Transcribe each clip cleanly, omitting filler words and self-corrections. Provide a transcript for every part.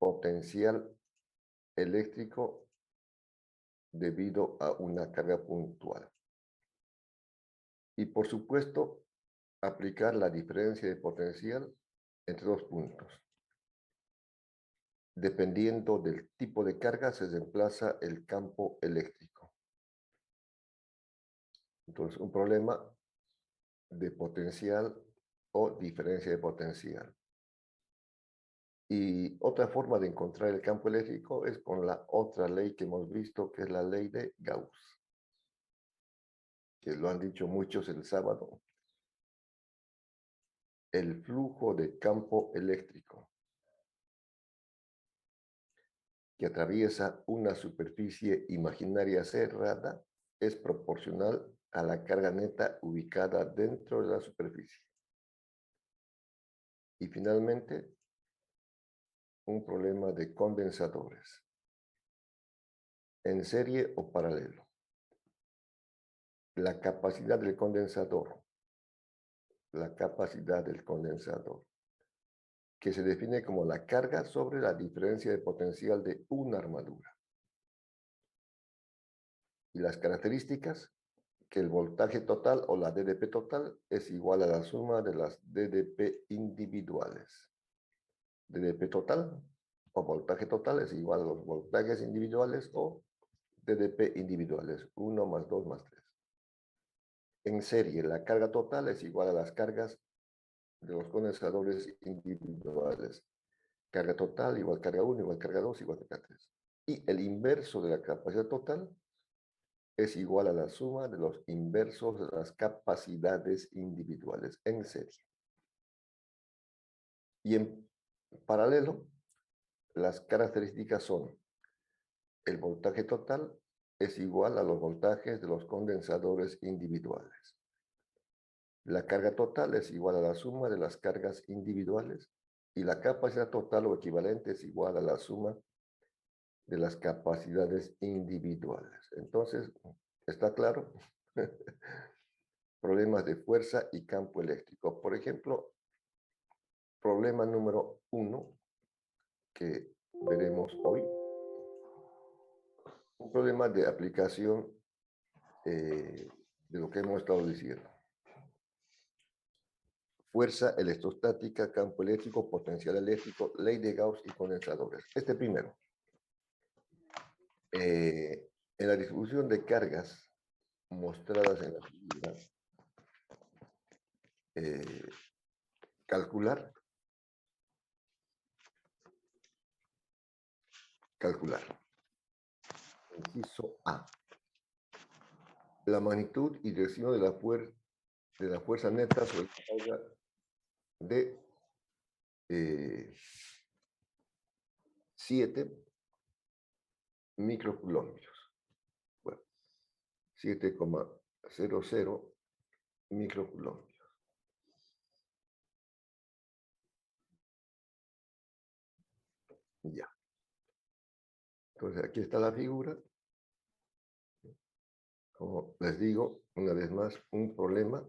potencial eléctrico debido a una carga puntual. Y por supuesto, aplicar la diferencia de potencial entre dos puntos. Dependiendo del tipo de carga, se desplaza el campo eléctrico. Entonces, un problema de potencial o diferencia de potencial. Y otra forma de encontrar el campo eléctrico es con la otra ley que hemos visto, que es la ley de Gauss, que lo han dicho muchos el sábado. El flujo de campo eléctrico que atraviesa una superficie imaginaria cerrada es proporcional a la carga neta ubicada dentro de la superficie. Y finalmente, un problema de condensadores, en serie o paralelo. La capacidad del condensador, que se define como la carga sobre la diferencia de potencial de una armadura. Y las características, que el voltaje total o la DDP total es igual a la suma de las DDP individuales. DDP total o voltaje total es igual a los voltajes individuales o DDP individuales, 1 más 2 más 3. En serie, la carga total es igual a las cargas de los condensadores individuales. Carga total igual carga 1 igual carga 2 igual carga 3. Y el inverso de la capacidad total es igual a la suma de los inversos de las capacidades individuales en serie. Y en paralelo, las características son: el voltaje total es igual a los voltajes de los condensadores individuales. La carga total es igual a la suma de las cargas individuales y la capacidad total o equivalente es igual a la suma de las capacidades individuales. Entonces, ¿está claro? Problemas de fuerza y campo eléctrico. Por ejemplo, problema número 1 que veremos hoy. Un problema de aplicación de lo que hemos estado diciendo. Fuerza electrostática, campo eléctrico, potencial eléctrico, ley de Gauss y condensadores. Este primero. En la distribución de cargas mostradas en la figura, calcular inciso A, la magnitud y dirección de la fuerza neta sobre la carga de 7 microcoulombios. Bueno, 7,00 microcoulombios. Ya. Entonces aquí está la figura. Como les digo, una vez más, un problema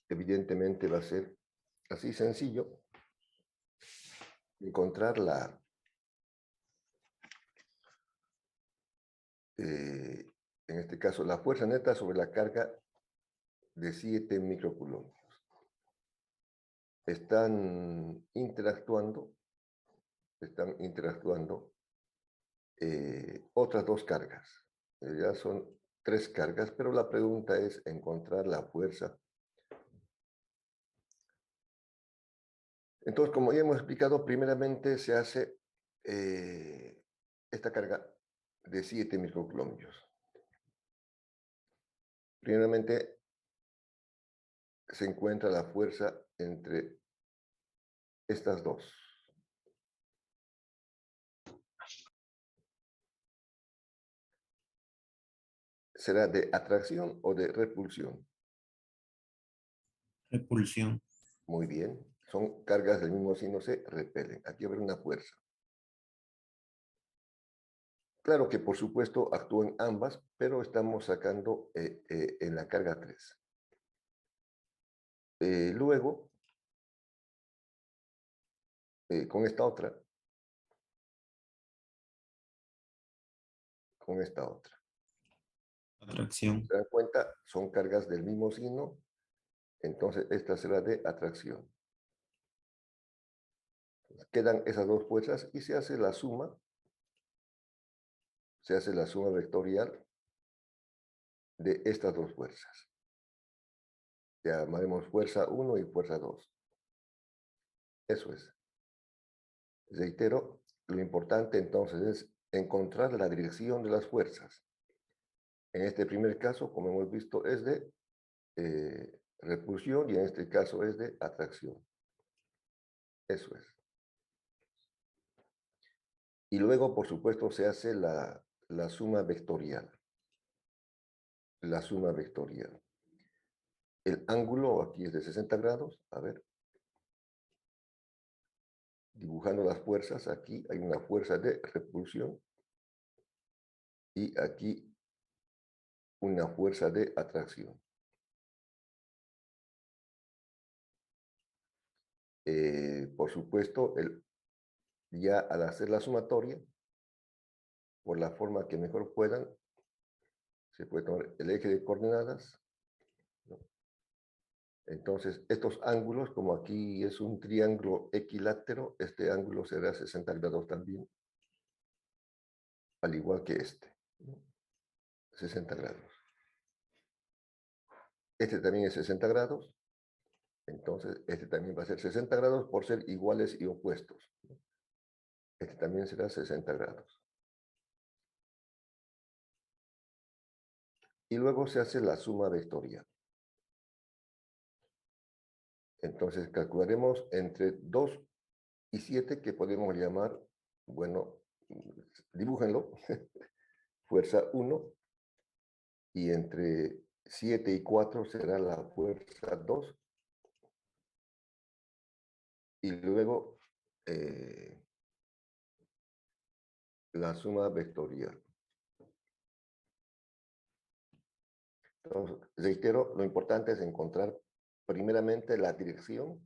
evidentemente va a ser así sencillo encontrar en este caso, la fuerza neta sobre la carga de 7 microcoulombios. Están interactuando otras dos cargas. Ya son 3 cargas, pero la pregunta es encontrar la fuerza. Entonces, como ya hemos explicado, primeramente se hace esta carga de 7 microcoulombios. Primeramente se encuentra la fuerza entre estas dos. ¿Será de atracción o de repulsión? Repulsión. Muy bien. Son cargas del mismo signo, se repelen. Aquí habrá una fuerza. Claro que por supuesto actúan ambas, pero estamos sacando en la carga 3. Luego, con esta otra. Con esta otra. Atracción. ¿Se dan cuenta? Son cargas del mismo signo. Entonces, esta será de atracción. Quedan esas dos fuerzas y se hace la suma. Se hace la suma vectorial de estas dos fuerzas. Llamaremos fuerza 1 y fuerza 2. Eso es. Reitero, lo importante entonces es encontrar la dirección de las fuerzas. En este primer caso, como hemos visto, es de repulsión y en este caso es de atracción. Eso es. Y luego, por supuesto, se hace la suma vectorial. La suma vectorial. El ángulo aquí es de 60 grados. A ver. Dibujando las fuerzas, aquí hay una fuerza de repulsión y aquí una fuerza de atracción. Por supuesto, ya al hacer la sumatoria, por la forma que mejor puedan, se puede tomar el eje de coordenadas, ¿no? Entonces, estos ángulos, como aquí es un triángulo equilátero, este ángulo será 60 grados también, al igual que este, ¿no? 60 grados. Este también es 60 grados, entonces este también va a ser 60 grados por ser iguales y opuestos, ¿no? Este también será 60 grados. Y luego se hace la suma vectorial. Entonces calcularemos entre 2 y 7 que podemos llamar, bueno, dibújenlo, fuerza 1, y entre 7 y 4 será la fuerza 2, y luego la suma vectorial. Entonces, reitero, lo importante es encontrar primeramente la dirección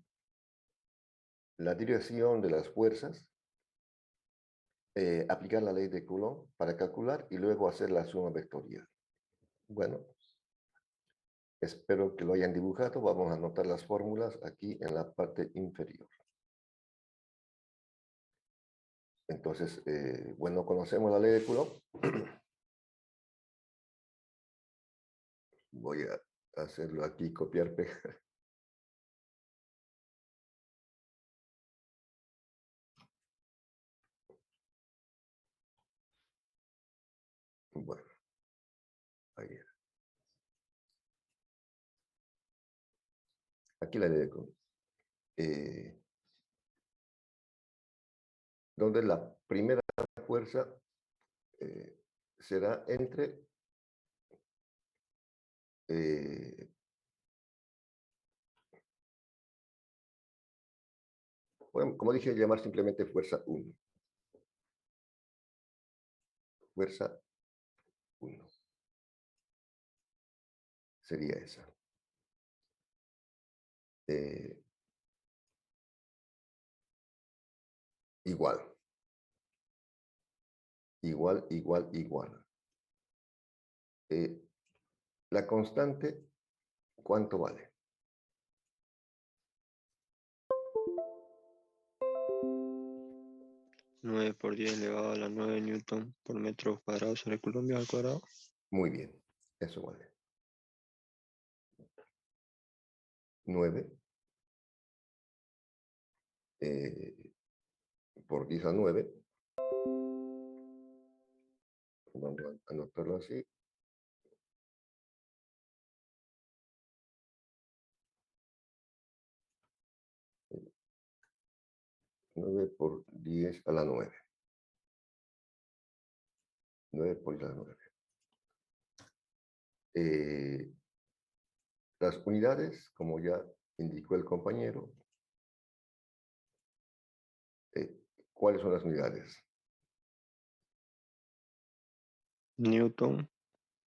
de las fuerzas, aplicar la ley de Coulomb para calcular y luego hacer la suma vectorial. Bueno, espero que lo hayan dibujado. Vamos a anotar las fórmulas aquí en la parte inferior. Entonces, bueno, conocemos la ley de Coulomb. Voy a hacerlo aquí, copiar, pegar. Bueno, ahí es. Aquí la ley de Coulomb. Donde la primera fuerza será entre bueno, como dije, llamar simplemente fuerza 1. Fuerza 1. Sería esa. Igual. Igual, igual, igual. La constante, ¿cuánto vale? 9 por 10 elevado a la 9 newton por metro cuadrado sobre Coulomb al cuadrado. Muy bien. Eso vale. 9 por 10 a 9. Vamos a anotarlo así. 9 por 10 a la 9. 9 por 10 a la 9. Las unidades, como ya indicó el compañero, ¿cuáles son las unidades? Newton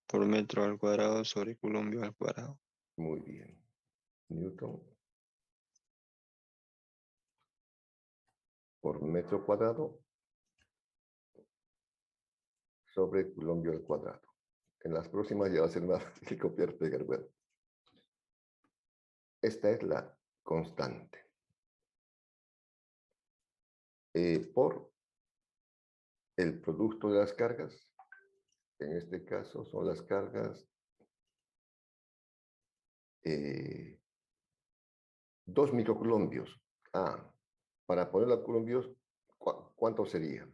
por metro al cuadrado sobre Coulomb al cuadrado. Muy bien. Newton por metro cuadrado sobre coulombo al cuadrado. En las próximas ya va a ser más fácil copiar, pegar. Bueno, esta es la constante. Por el producto de las cargas, en este caso son las cargas 2 microcoulombios. Para ponerlo a coulombios, ¿cuánto sería?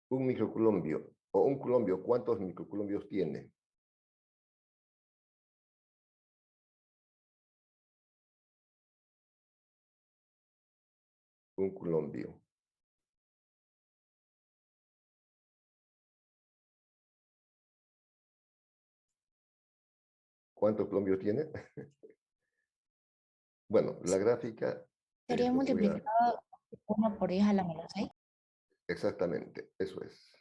Un microcoulombo o un coulombo, ¿cuántos microcoulombios tiene? Un coulombo. ¿Cuántos coulombios tiene? Bueno, la gráfica Sería lo voy a... multiplicado 1 por 10 a la menos 6. Exactamente, eso es.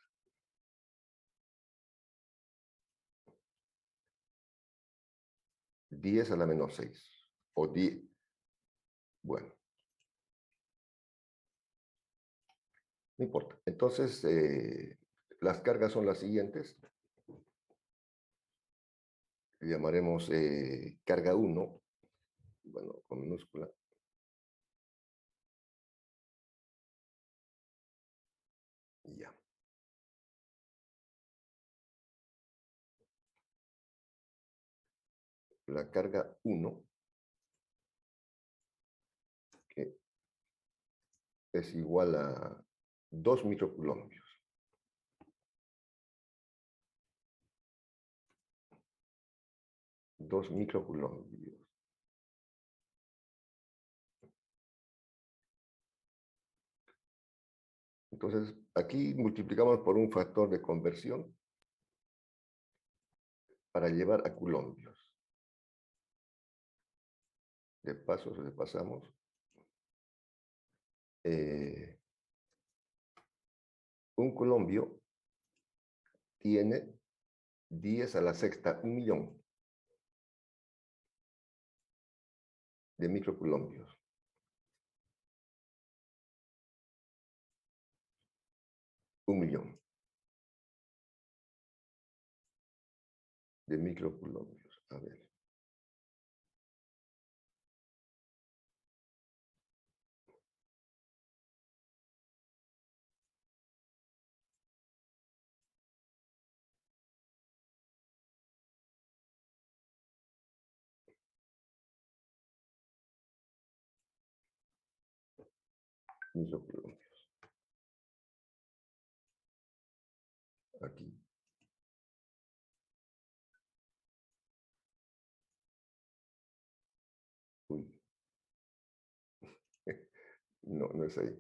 ¿10 a la menos 6? O 10. Bueno. No importa. Entonces, las cargas son las siguientes. Llamaremos carga 1. Bueno, con minúscula. Ya. La carga 1, que es igual a 2 microcoulombios. 2 microcoulombios. Entonces, aquí multiplicamos por un factor de conversión para llevar a coulombios. De paso, le pasamos. Un coulombio tiene 10 a la sexta, 1.000.000 de microcoulombios. Un millón de microcoulombios. A ver. Microcoulombios. Aquí. Uy. No, no es ahí.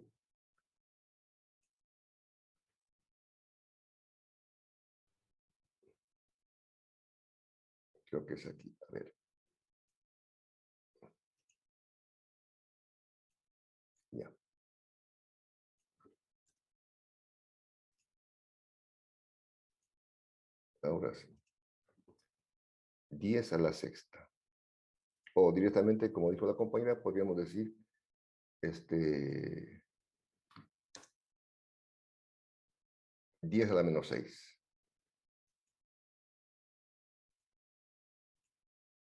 Creo que es aquí. A ver. Ya. Ahora sí. 10 a la sexta. O directamente, como dijo la compañera, podríamos decir 10 a la menos 6.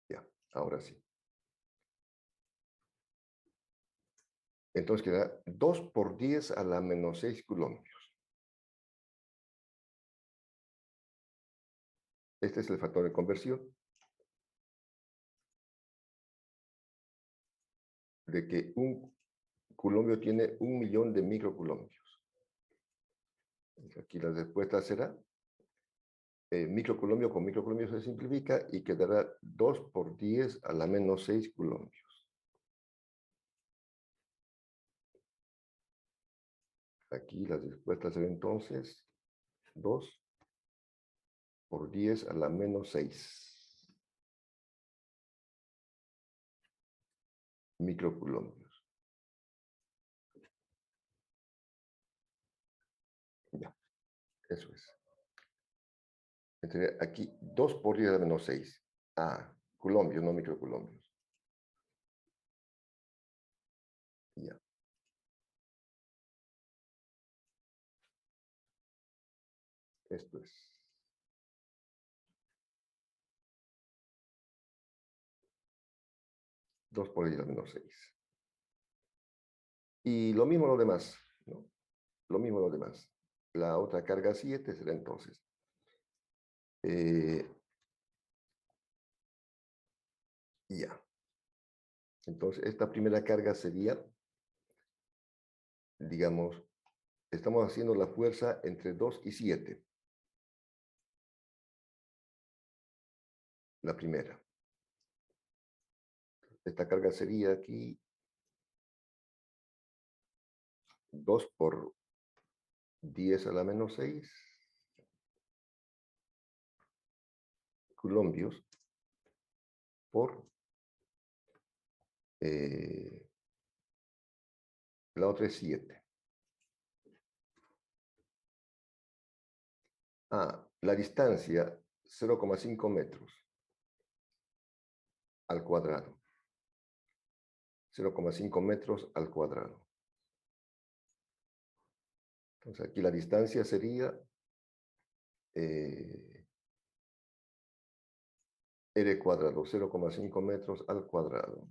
Ya, ahora sí. Entonces queda 2 por 10 a la menos 6 coulombios. Este es el factor de conversión de que un coulombio tiene 1.000.000 de microcoulombios. Aquí la respuesta será microcoulombo con microcoulombo se simplifica y quedará 2 por 10 a la menos 6 coulombios. Aquí la respuesta será entonces 2 por 10 a la menos 6 microcoulombios. Ya, eso es. Entre aquí 2 por 10 a la menos 6. Ah, coulombios, no microcoulombios. Ya. Esto es. Dos por 10 a la menos 6. Y lo mismo lo demás, ¿no? Lo mismo lo demás. La otra carga 7 será entonces. Ya. Entonces, esta primera carga sería, digamos, estamos haciendo la fuerza entre 2 y 7. La primera. Esta carga sería aquí 2 por 10 a la menos 6 coulombios por la otra es 7. La distancia 0,5 metros al cuadrado. 0,5 metros al cuadrado. Entonces aquí la distancia sería R cuadrado, 0,5 metros al cuadrado.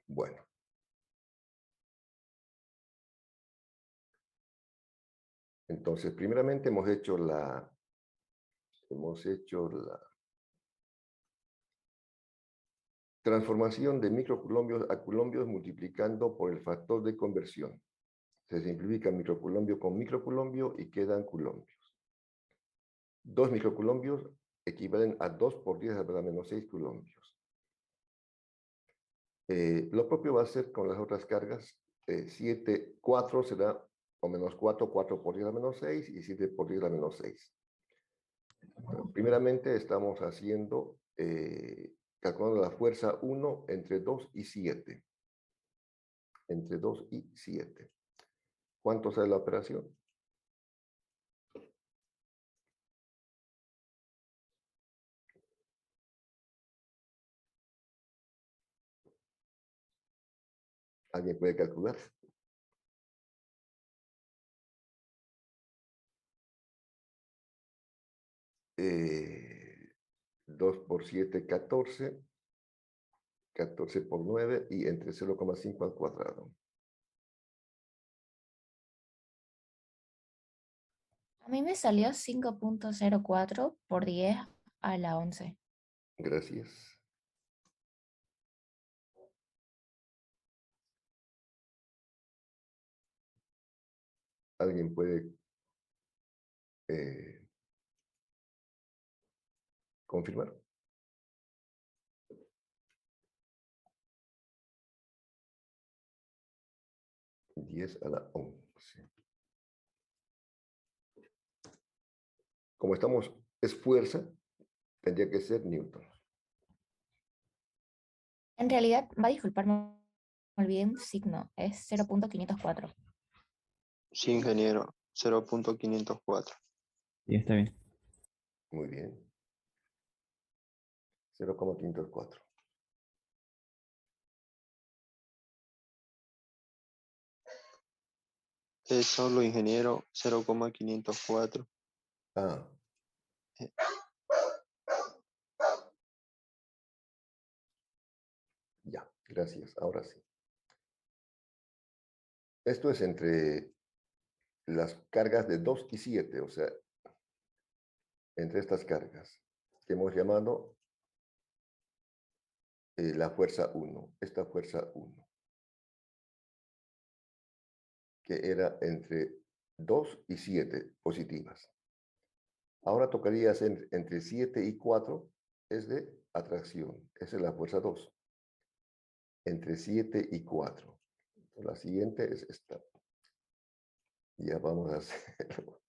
Bueno. Entonces, primeramente hemos hecho la transformación de microcoulombios a coulombios multiplicando por el factor de conversión. Se simplifica microcoulumbio con microcoulumbio y quedan coulombios. 2 microcoulombios equivalen a 2 por 10 a la menos 6 coulombios. Lo propio va a ser con las otras cargas. 4 será o menos 4, 4 por 10 a la menos 6 y 7 por 10 a la menos 6. Primeramente estamos haciendo, calculando la fuerza 1 entre 2 y 7. Entre 2 y 7. ¿Cuánto sale la operación? ¿Alguien puede calcular? Eh, 2 por 7, 14. 14 por 9 y entre 0,5 al cuadrado. A mí me salió 5.04 por 10 a la 11. Gracias. ¿Alguien puede confirmar? 10 a la 11. Como estamos, es fuerza, tendría que ser Newton. En realidad, va a disculparme, me olvidé un signo, es 0.504. Sí, ingeniero, 0.504. Sí, está bien. Muy bien. 0,504. Es solo, ingeniero, 0,504. Ah. Ya, gracias. Ahora sí. Esto es entre las cargas de 2 y 7, o sea, entre estas cargas que hemos llamado la fuerza 1, esta fuerza 1, que era entre 2 y 7 positivas. Ahora tocaría hacer entre 7 y 4, es de atracción, esa es la fuerza 2. Entre 7 y 4. La siguiente es esta. Ya vamos a hacerlo.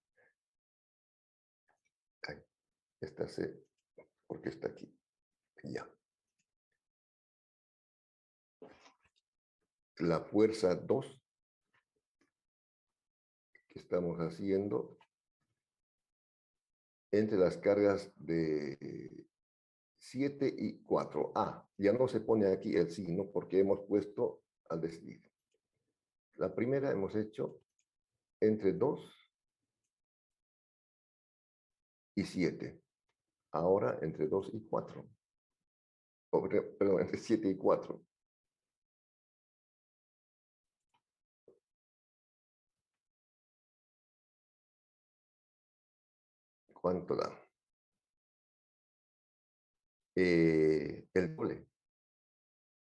Esta C, porque está aquí. Ya. La fuerza 2 que estamos haciendo entre las cargas de 7 y 4. Ya no se pone aquí el signo porque hemos puesto al decidir. La primera hemos hecho entre 2 y 7. Ahora entre 2 y 4. Perdón, entre 7 y 4. ¿Cuánto da? El doble.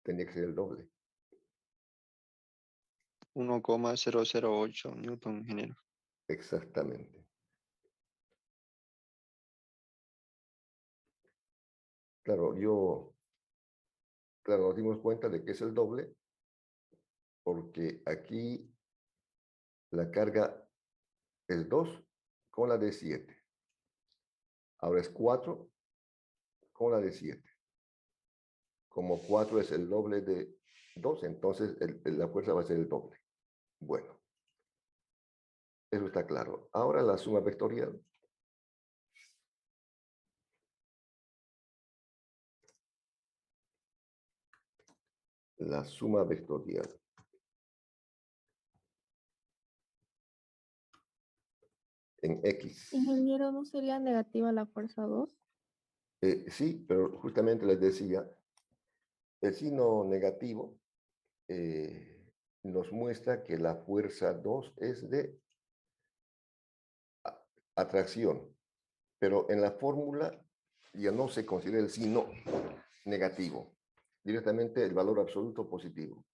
Tendría que ser el doble. 1,008 newton ingeniero. Exactamente. Claro, nos dimos cuenta de que es el doble porque aquí la carga es 2 con la de 7. Ahora es 4 con la de 7. Como 4 es el doble de 2, entonces la fuerza va a ser el doble. Bueno, eso está claro. Ahora la suma vectorial. La suma vectorial. En X. Ingeniero, ¿no sería negativa la fuerza 2? Sí, pero justamente les decía, el signo negativo nos muestra que la fuerza 2 es de atracción, pero en la fórmula ya no se considera el signo negativo, directamente el valor absoluto positivo.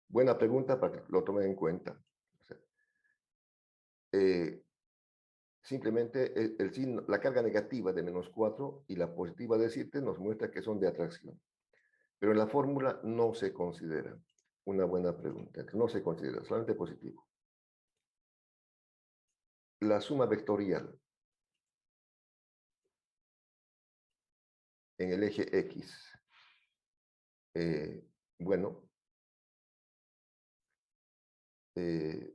Buena pregunta para que lo tomen en cuenta. O sea, simplemente el signo, la carga negativa de -4 y la positiva de 7 nos muestra que son de atracción. Pero en la fórmula no se considera. Una buena pregunta. No se considera, solamente positivo. La suma vectorial en el eje X. Bueno,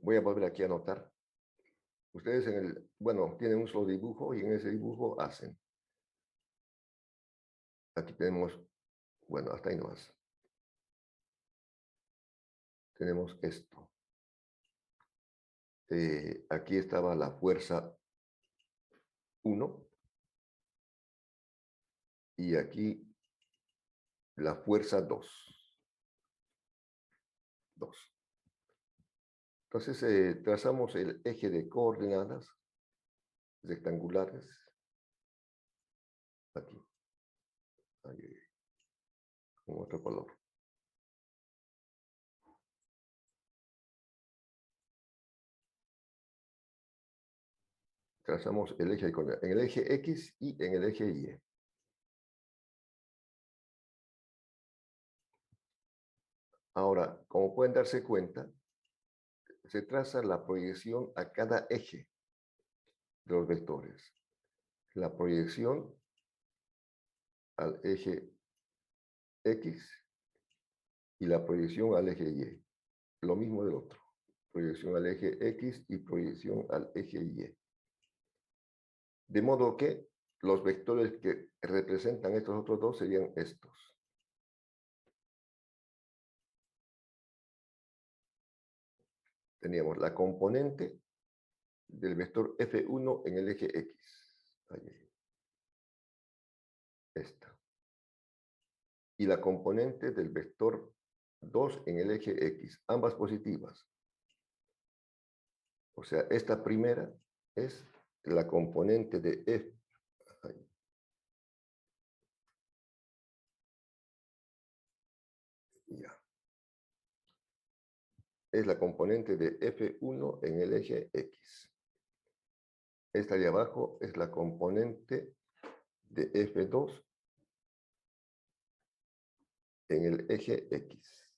voy a volver aquí a anotar. Ustedes tienen un solo dibujo y en ese dibujo hacen. Aquí tenemos, hasta ahí nomás. Tenemos esto. Aquí estaba la fuerza 1 y aquí la fuerza 2. Entonces trazamos el eje de coordenadas rectangulares. Aquí. Ahí, con otro color. Trazamos el eje de coordenadas en el eje X y en el eje Y. Ahora, como pueden darse cuenta, se traza la proyección a cada eje de los vectores. La proyección al eje X y la proyección al eje Y. Lo mismo del otro. Proyección al eje X y proyección al eje Y. De modo que los vectores que representan estos otros dos serían estos. Teníamos la componente del vector F1 en el eje X. Ahí. Esta. Y la componente del vector 2 en el eje X, ambas positivas. O sea, esta primera es la componente de F. Ahí. Ya. Es la componente de F1 en el eje X. Esta de abajo es la componente de F2 en el eje X.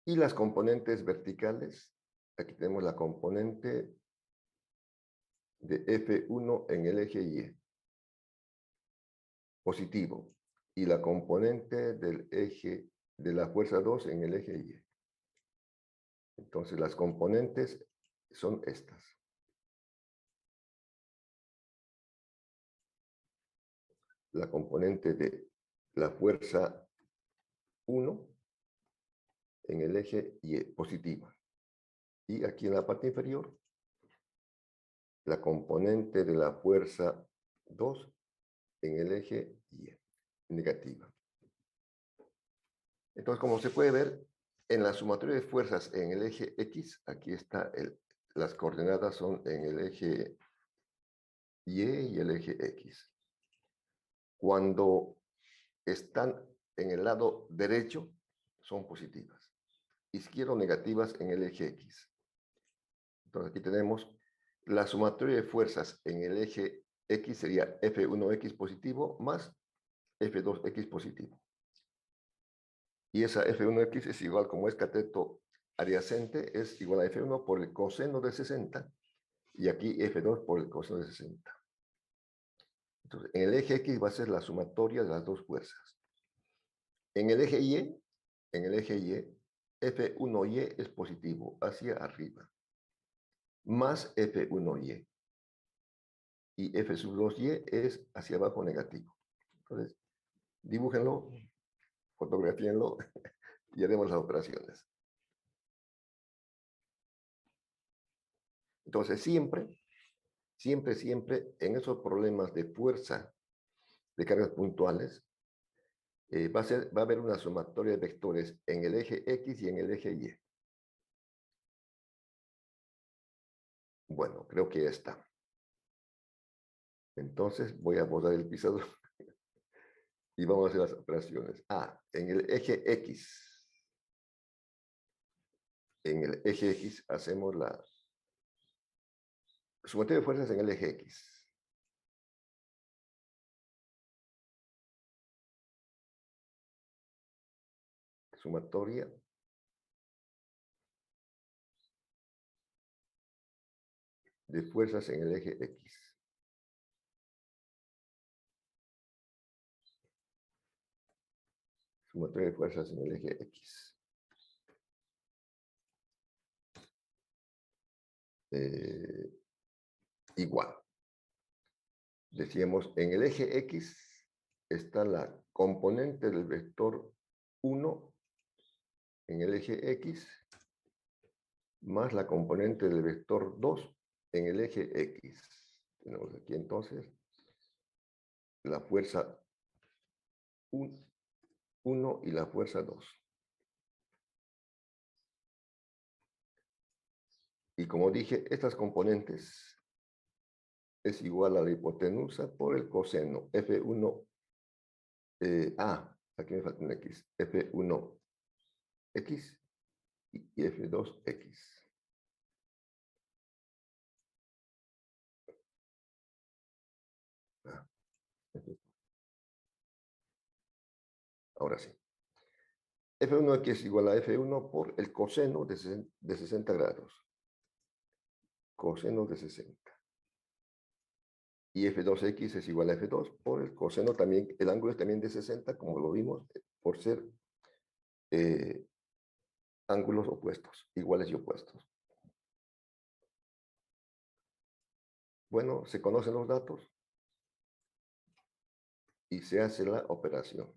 Y las componentes verticales, aquí tenemos la componente de F1 en el eje Y, positivo, y la componente del eje de la fuerza 2 en el eje Y. Entonces, las componentes son estas. La componente de la fuerza 1 en el eje Y, positiva. Y aquí en la parte inferior, la componente de la fuerza 2 en el eje Y, negativa. Entonces, como se puede ver, en la sumatoria de fuerzas en el eje X, aquí está las coordenadas son en el eje Y y el eje X. Cuando están en el lado derecho, son positivas. Izquierdo, negativas en el eje X. Entonces, aquí tenemos la sumatoria de fuerzas en el eje X sería F1X positivo más F2X positivo. Y esa F1X es igual, como es cateto adyacente, es igual a F1 por el coseno de 60 y aquí F2 por el coseno de 60. Entonces, en el eje X va a ser la sumatoria de las dos fuerzas. En el eje Y, F1Y es positivo, hacia arriba, más F1Y. Y F sub 2Y es hacia abajo negativo. Entonces, dibújenlo, fotografíenlo y haremos las operaciones. Entonces, siempre en esos problemas de fuerza de cargas puntuales, va a haber una sumatoria de vectores en el eje X y en el eje Y. Bueno, creo que ya está. Entonces voy a borrar el pizarrón y vamos a hacer las operaciones. En el eje X. En el eje X hacemos la sumatoria de fuerzas en el eje X. Sumatoria de fuerzas en el eje X. Sumatoria de fuerzas en el eje X. Igual. Decíamos, en el eje X está la componente del vector 1 en el eje X más la componente del vector 2 en el eje X. Tenemos aquí entonces la fuerza 1 y la fuerza 2. Y como dije, estas componentes es igual a la hipotenusa por el coseno F1, aquí me falta un X, F1X y F2X. Ahora sí. F1X es igual a F1 por el coseno de 60 grados. Coseno de 60. Y F2X es igual a F2 por el coseno también, el ángulo es también de 60, como lo vimos, por ser ángulos opuestos, iguales y opuestos. Bueno, se conocen los datos y se hace la operación.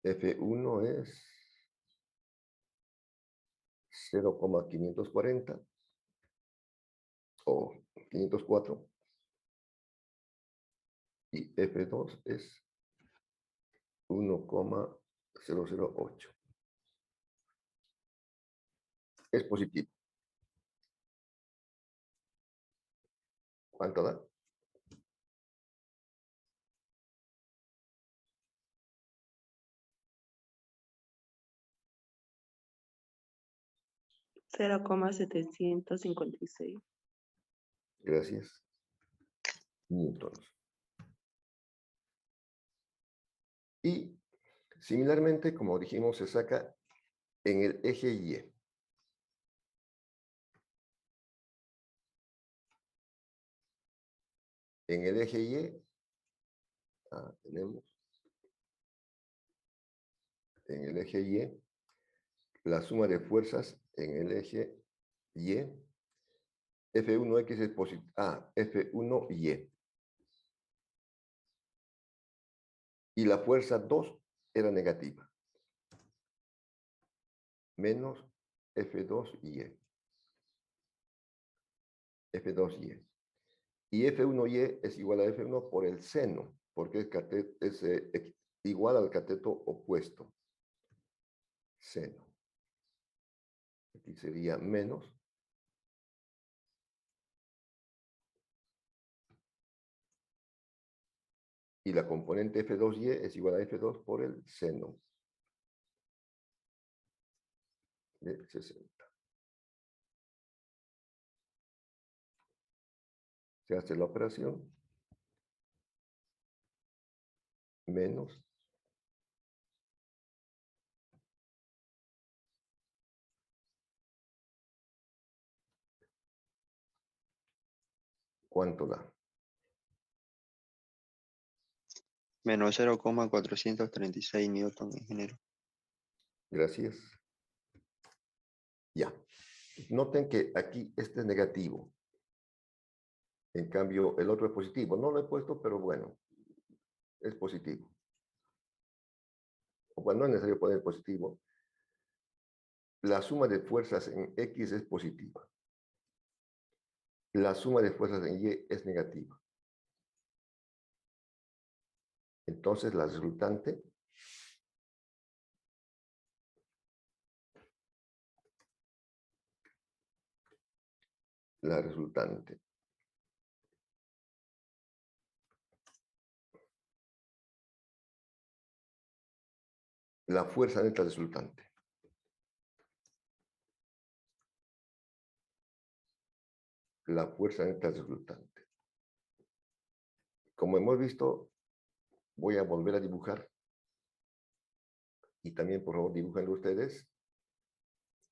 F1 es 0,540 o 504 y F2 es 1,008. Es positivo. ¿Cuánto da? $0,756. Gracias. Newtons. Y similarmente, como dijimos, se saca en el eje Y. En el eje Y, tenemos en el eje Y la suma de fuerzas en el eje Y. F1X es positivo. F1Y. Y la fuerza 2 era negativa. Menos F2Y. F2Y. Y F1Y es igual a F1 por el seno, porque es igual al cateto opuesto. Seno. Aquí sería menos. Y la componente F2Y es igual a F2 por el seno de 60. Se hace la operación. Menos. ¿Cuánto da? Menos 0,436 newton, ingeniero. Gracias. Ya. Noten que aquí este es negativo. En cambio, el otro es positivo. No lo he puesto, pero bueno, es positivo. O bueno, no es necesario poner positivo. La suma de fuerzas en X es positiva. La suma de fuerzas en Y es negativa. Entonces, la resultante la fuerza neta resultante. La fuerza neta resultante. Como hemos visto, voy a volver a dibujar. Y también, por favor, dibujen ustedes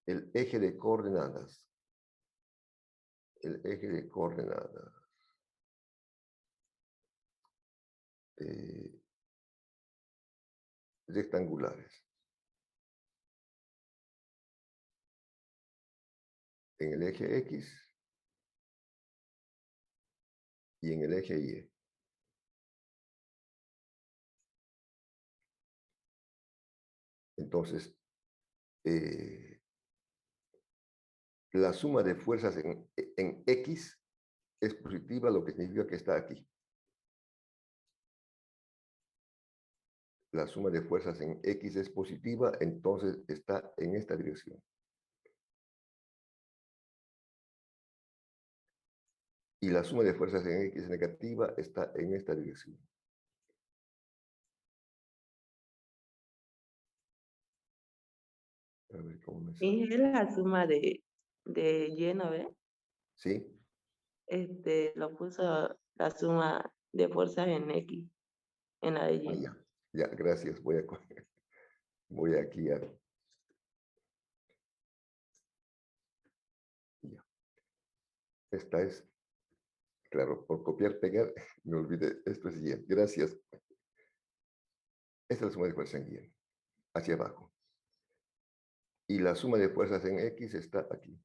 el eje de coordenadas. El eje de coordenadas. Rectangulares. En el eje X y en el eje Y. Entonces, la suma de fuerzas en X es positiva, lo que significa que está aquí. La suma de fuerzas en X es positiva, entonces está en esta dirección. Y la suma de fuerzas en X es negativa, está en esta dirección. A ver cómo me sale. Y es la suma de Y, ¿no ve? ¿Sí? Lo puso la suma de fuerzas en X, en la de Y. Ya, ya, gracias. Voy aquí a... Ya. Esta es, claro, por copiar, pegar, me olvidé. Esto es Y. Gracias. Esta es la suma de fuerzas en Y, hacia abajo. Y la suma de fuerzas en X está aquí.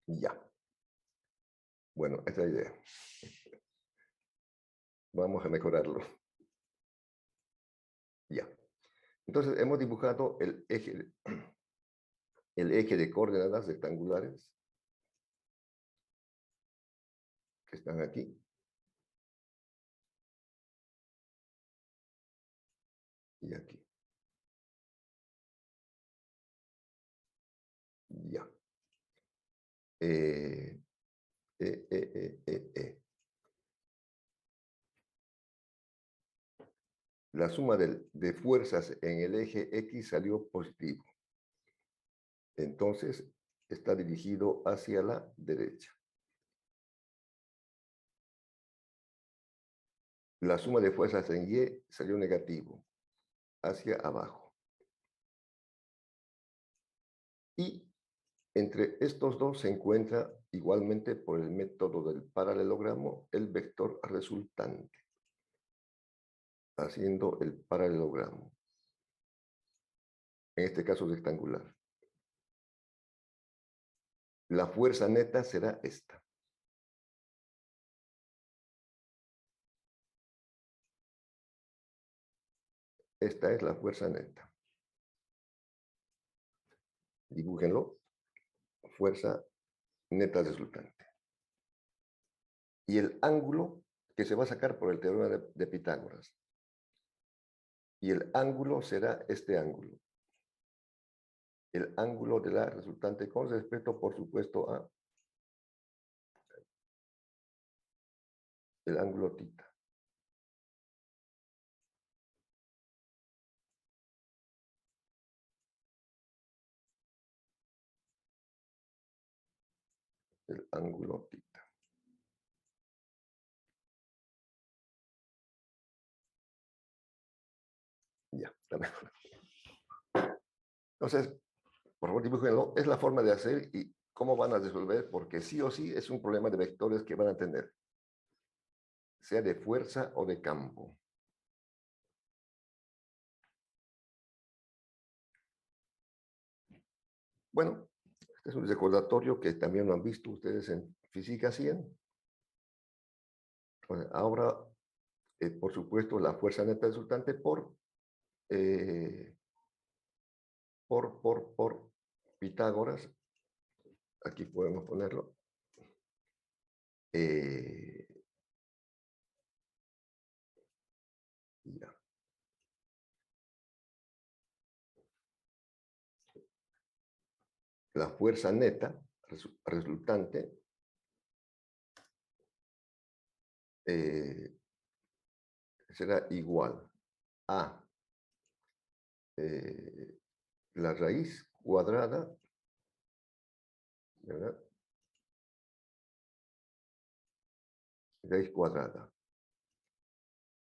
Ya. Bueno, esta es la idea. Vamos a mejorarlo. Ya. Entonces, hemos dibujado el eje de coordenadas rectangulares que están aquí. Y aquí. Ya. La suma de fuerzas en el eje X salió positivo. Entonces, está dirigido hacia la derecha. La suma de fuerzas en Y salió negativo, hacia abajo. Y entre estos dos se encuentra igualmente por el método del paralelogramo el vector resultante, haciendo el paralelogramo. En este caso rectangular. La fuerza neta será esta. Esta es la fuerza neta. Dibújenlo. Fuerza neta resultante. Y el ángulo que se va a sacar por el teorema de Pitágoras. Y el ángulo será este ángulo. El ángulo de la resultante con respecto, por supuesto, a el ángulo tita. El ángulo tita. Ya, está mejor. Entonces, por favor, dibújenlo. Es la forma de hacer y cómo van a resolver, porque sí o sí es un problema de vectores que van a tener, sea de fuerza o de campo. Bueno, este es un recordatorio que también lo han visto ustedes en Física 100. Ahora, por supuesto, la fuerza neta resultante por Pitágoras. Aquí podemos ponerlo. Ya. La fuerza neta resultante será igual a la raíz cuadrada, ¿verdad? Raíz cuadrada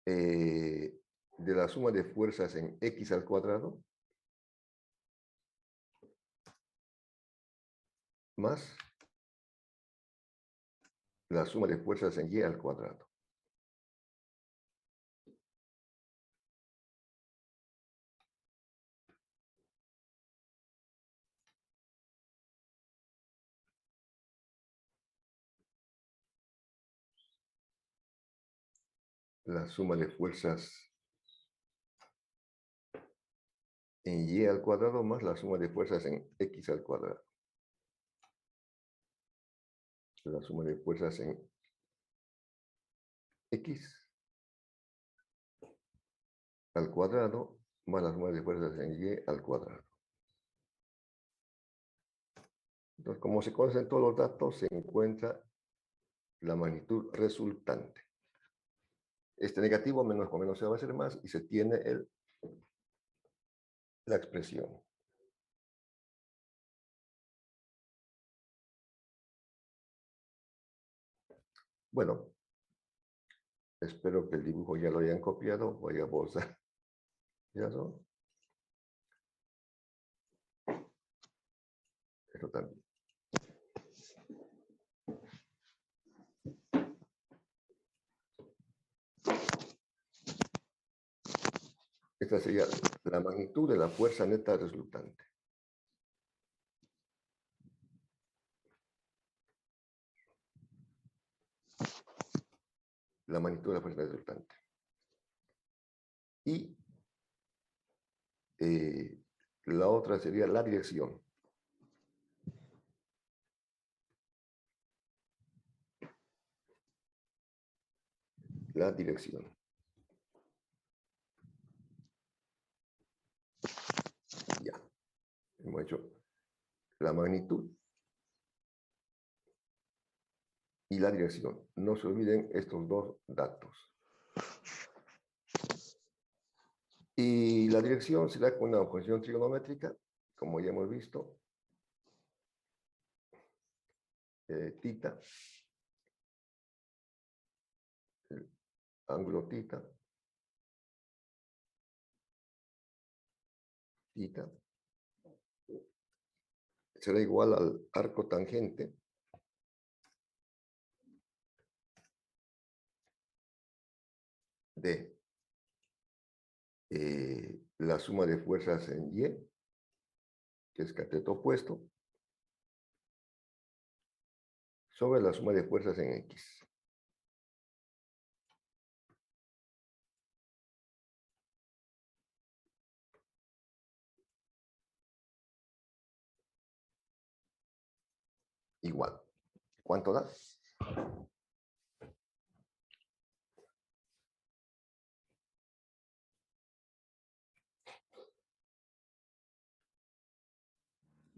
de la suma de fuerzas en x al cuadrado más la suma de fuerzas en y al cuadrado. La suma de fuerzas en y al cuadrado más la suma de fuerzas en x al cuadrado. La suma de fuerzas en x al cuadrado más la suma de fuerzas en y al cuadrado. Entonces, como se conocen todos los datos, se encuentra la magnitud resultante. Este negativo menos con menos se va a hacer más y se tiene la expresión. Bueno, espero que el dibujo ya lo hayan copiado. Voy a pausar. ¿Ya son? Esto también. Esta sería la magnitud de la fuerza neta resultante. la magnitud de la fuerza resultante. Y la otra sería la dirección. La dirección. Ya. Hemos hecho la magnitud y la dirección. No se olviden estos dos datos. Y la dirección será con una función trigonométrica, como ya hemos visto, tita, el ángulo tita, será igual al arco tangente de la suma de fuerzas en Y, que es cateto opuesto, sobre la suma de fuerzas en X. Igual. ¿Cuánto da?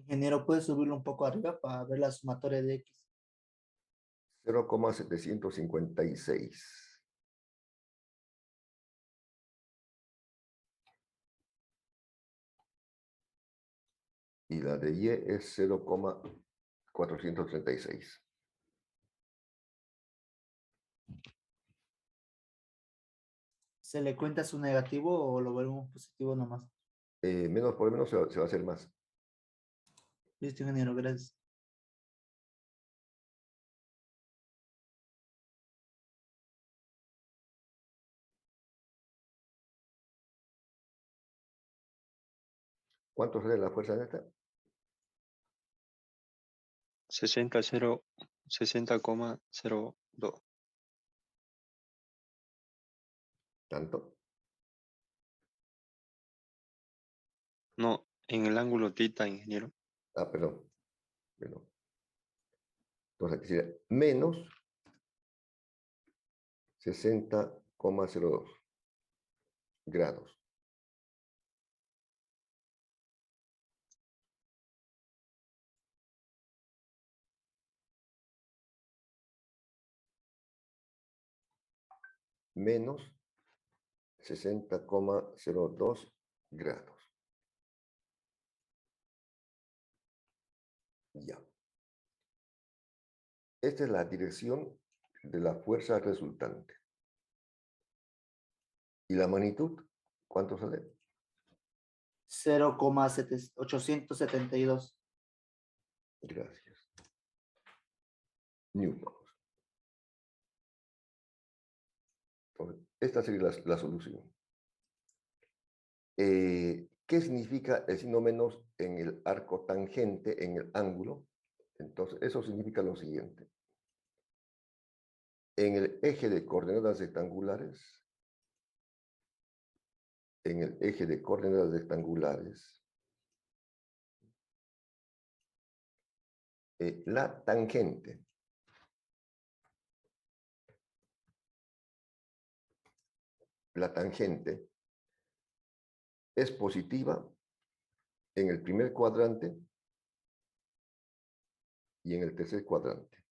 Ingeniero, ¿puede subirlo un poco arriba para ver la sumatoria de X? 0,756. Y la de Y es 0,436. ¿Se le cuenta su negativo o lo vemos positivo nomás? Menos por menos se va a hacer más. Listo, ingeniero, gracias. ¿Cuánto sale la fuerza neta? 60,02. ¿Tanto? No, en el ángulo tita, ingeniero. Ah, perdón. Perdón. Entonces aquí sería menos 60,02 grados. Menos 60,02 grados. Ya. Esta es la dirección de la fuerza resultante. ¿Y la magnitud? ¿Cuánto sale? 0,872. Gracias. Newtons. Entonces, esta sería la solución. ¿Qué significa el signo menos en el arco tangente, en el ángulo? Entonces, eso significa lo siguiente. En el eje de coordenadas rectangulares, la tangente es positiva en el primer cuadrante y en el tercer cuadrante.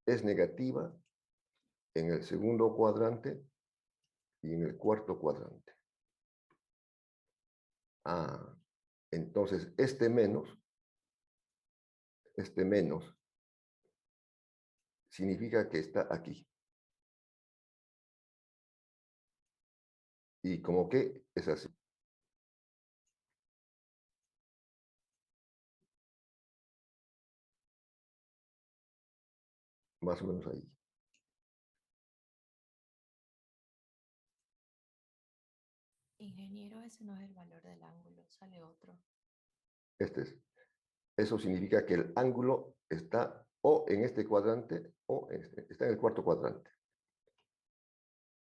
Es negativa en el segundo cuadrante y en el cuarto cuadrante. Ah, entonces este menos significa que está aquí. Y como que es así. Más o menos ahí. Ingeniero, ese no es el valor del ángulo, sale otro. Eso significa que el ángulo está o en este cuadrante o está en el cuarto cuadrante.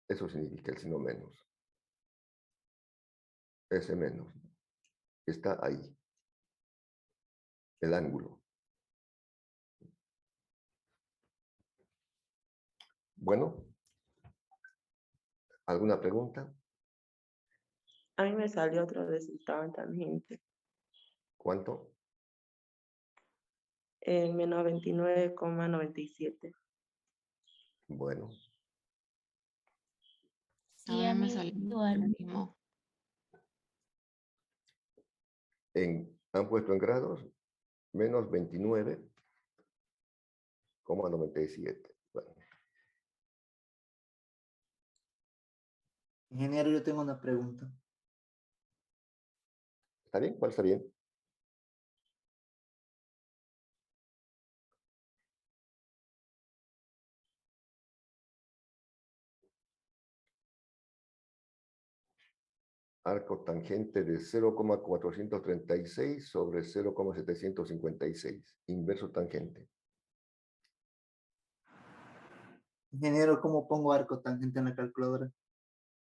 Eso significa el signo menos. Ese menos está ahí. El ángulo. Bueno, ¿alguna pregunta? A mí me salió otro resultado en tangente. ¿Cuánto? Menos 29,97. Bueno, Sí, A a mí me mí salió igual. lo mismo. han puesto en grados menos 29,97. Bueno, Ingeniero, yo tengo una pregunta. ¿está bien? ¿Cuál está bien? Arco tangente de 0,436 sobre 0,756. Inverso tangente. Ingeniero, ¿cómo pongo arco tangente en la calculadora?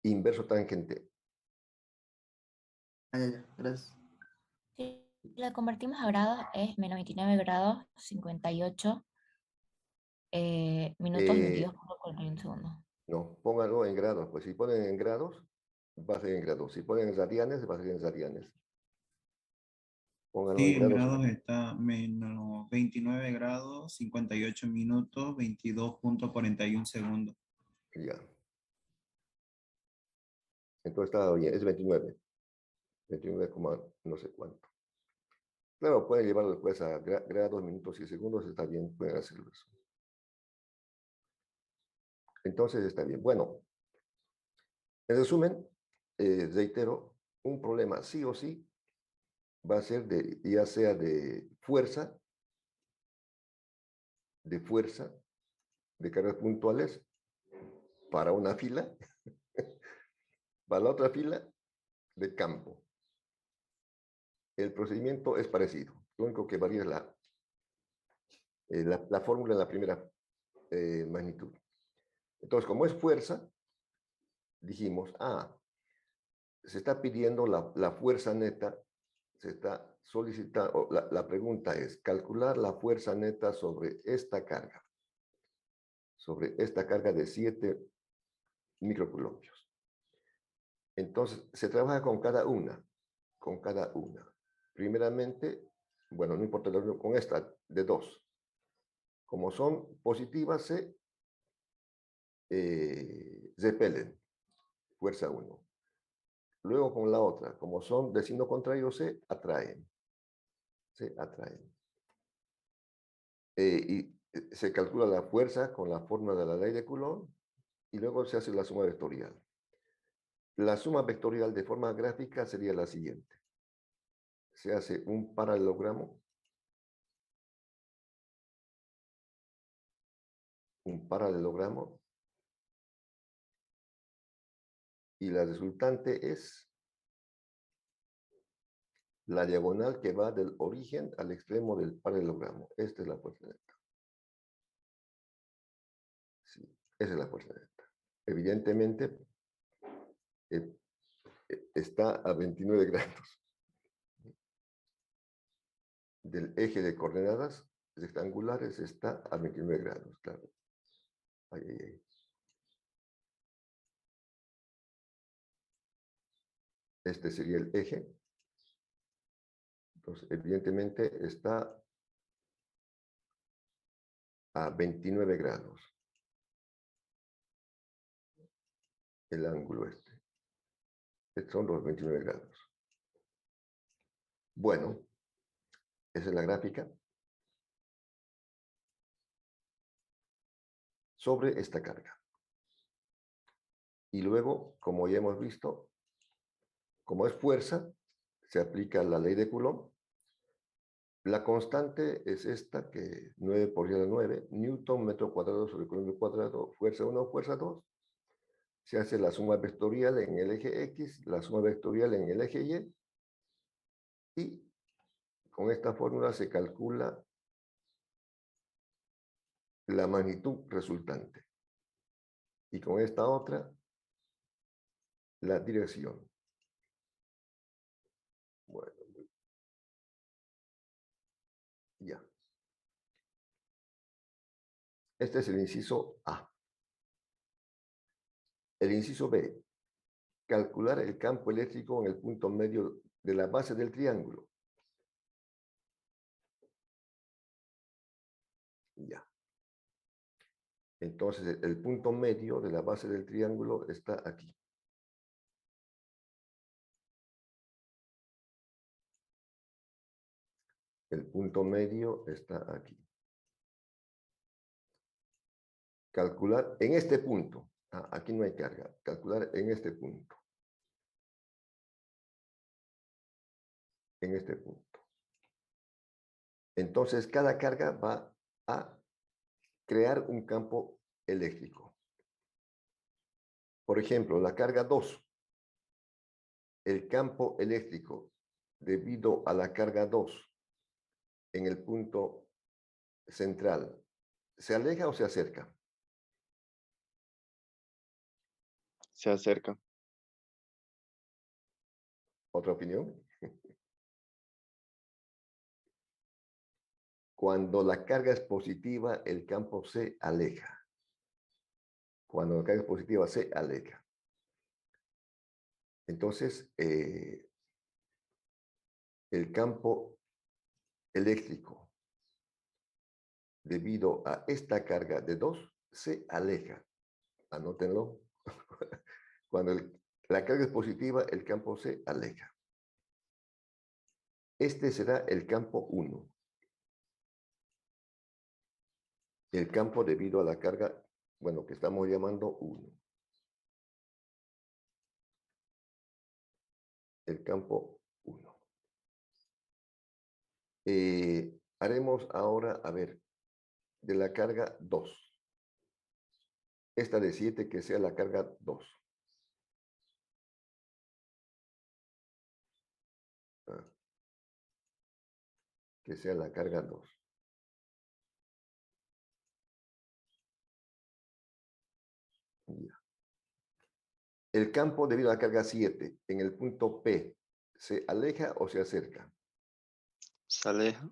Inverso tangente. Ah, ya, gracias. Si la convertimos a grados es menos 29 grados 58 minutos y Eh, 22,41 segundos. No, póngalo en grados. Pues si ponen en grados, va a ser en grados. Si ponen en radianes, va a ser en radianes. Pónganlo en Sí, en grados. grados está menos 29 grados, 58 minutos, 22,41 segundos. Ya. Entonces está bien, es 29. 29, no sé cuánto. Claro, pueden llevarlo después a grados, minutos y segundos, está bien, pueden hacerlo eso. Entonces está bien. Bueno, en resumen, reitero, un problema sí o sí va a ser ya sea de fuerza, de cargas puntuales para una fila, para la otra fila de campo. El procedimiento es parecido. Lo único que varía es la fórmula en la primera magnitud. Entonces, como es fuerza, dijimos, se está pidiendo la fuerza neta, se está solicitando, la pregunta es, calcular la fuerza neta sobre esta carga de 7 microcoulombios. Entonces, se trabaja con cada una. Primeramente, bueno, no importa con esta, de 2. Como son positivas, se repelen, fuerza 1. Luego con la otra, como son de signo contrario, se atraen. Y se calcula la fuerza con la fórmula de la ley de Coulomb y luego se hace la suma vectorial. La suma vectorial de forma gráfica sería la siguiente. Se hace un paralelogramo. Y la resultante es la diagonal que va del origen al extremo del paralelogramo. Esta es la fuerza neta. Sí, esa es la fuerza neta. Evidentemente, está a 29 grados del eje de coordenadas rectangulares, está a 29 grados, claro. Ahí. Este sería el eje. Entonces, evidentemente está a 29 grados. El ángulo este. Estos son los 29 grados. Bueno, esa es la gráfica sobre esta carga. Y luego, como ya hemos visto, como es fuerza, se aplica la ley de Coulomb. La constante es esta, que 9 por 10 a la 9, Newton metro cuadrado sobre Coulomb cuadrado, fuerza 1, fuerza 2. Se hace la suma vectorial en el eje X, la suma vectorial en el eje Y, y con esta fórmula se calcula la magnitud resultante. Y con esta otra, la dirección. Bueno, ya. Este es el inciso A. El inciso B. Calcular el campo eléctrico en el punto medio de la base del triángulo. Ya. Entonces, el punto medio de la base del triángulo está aquí. El punto medio está aquí. Calcular en este punto. Aquí no hay carga. Calcular en este punto. En este punto. Entonces, cada carga va a crear un campo eléctrico. Por ejemplo, la carga 2. El campo eléctrico debido a la carga 2 en el punto central, ¿se aleja o se acerca? Se acerca. ¿Otra opinión? Cuando la carga es positiva, el campo se aleja. Cuando la carga es positiva, se aleja. Entonces, el campo eléctrico, debido a esta carga de 2, se aleja. Anótenlo. Cuando la carga es positiva, el campo se aleja. Este será el campo 1. El campo debido a la carga, bueno, que estamos llamando 1. El campo 1. Haremos ahora, a ver, de la carga 2. Esta de 7 que sea la carga 2. Que sea la carga 2. Ya. El campo debido a la carga 7 en el punto P, ¿se aleja o se acerca? Se aleja.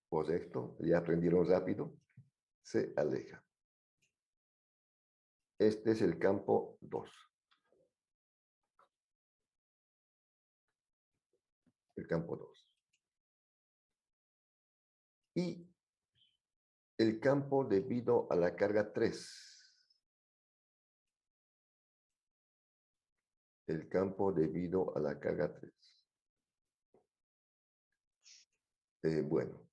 Correcto, ya aprendieron rápido. Se aleja. Este es el campo 2. El campo 2. Y el campo debido a la carga 3. El campo debido a la carga 3. Bueno.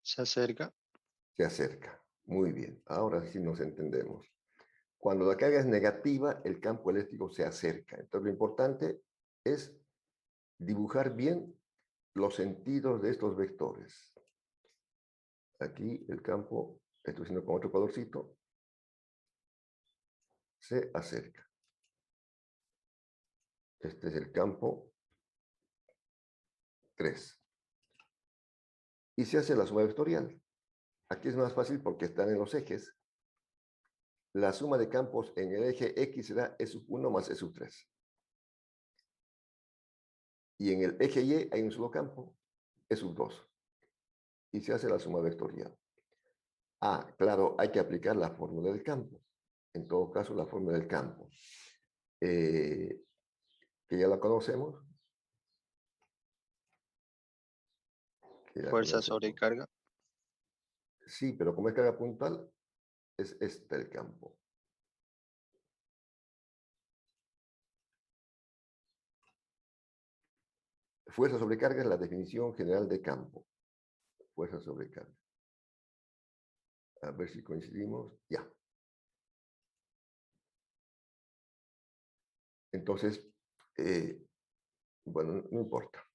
Se acerca. Se acerca. Muy bien. Ahora sí nos entendemos. Cuando la carga es negativa, el campo eléctrico se acerca. Entonces, lo importante es dibujar bien los sentidos de estos vectores. Aquí el campo, estoy haciendo con otro colorcito, se acerca. Este es el campo 3. Y se hace la suma vectorial. Aquí es más fácil porque están en los ejes. La suma de campos en el eje X será E1 más E3. Y en el eje Y hay un solo campo, E2. Y se hace la suma vectorial. Claro, hay que aplicar la fórmula del campo. En todo caso, la fórmula del campo. Que ya la conocemos. Fuerza sobre carga. Sí, pero como es carga puntual, es este el campo. Fuerza sobre carga es la definición general de campo. Fuerza sobre carga. A ver si coincidimos. Ya. Entonces, bueno, no importa.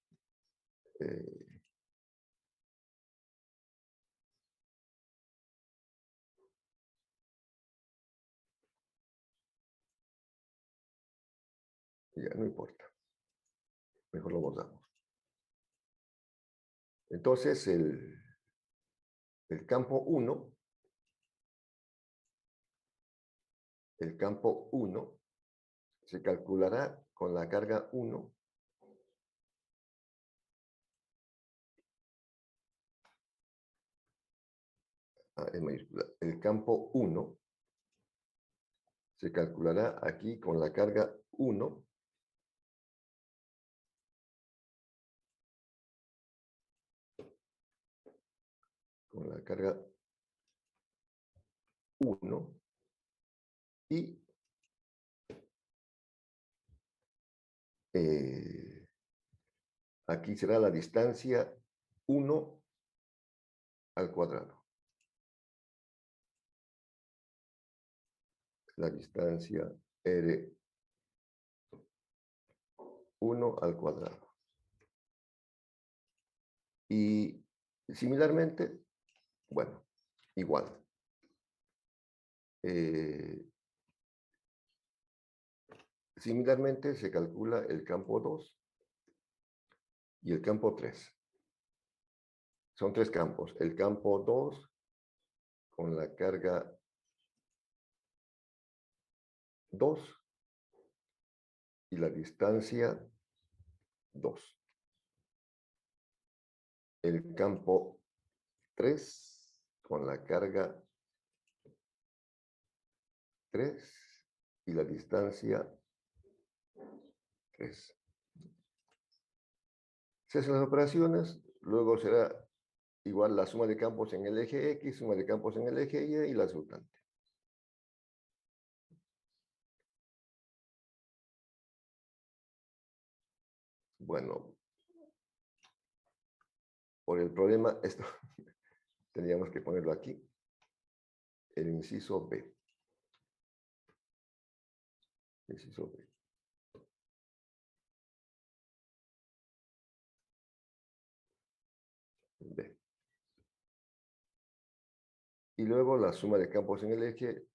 Ya, no importa. Mejor lo borramos. Entonces, El campo 1, se calculará con la carga 1 en mayúscula. El campo 1 se calculará aquí con la carga 1 con la carga 1 y aquí será la distancia 1 al cuadrado. La distancia R1 al cuadrado. Y similarmente, bueno, igual. Similarmente se calcula el campo 2 y el campo 3. Son tres campos. El campo 2 con la carga 2 y la distancia 2. El campo 3 con la carga 3 y la distancia 3. Se hacen las operaciones, luego será igual la suma de campos en el eje X, suma de campos en el eje Y y la resultante. Bueno, por el problema, esto tendríamos que ponerlo aquí, el inciso B. Inciso B. B. Y luego la suma de campos en el eje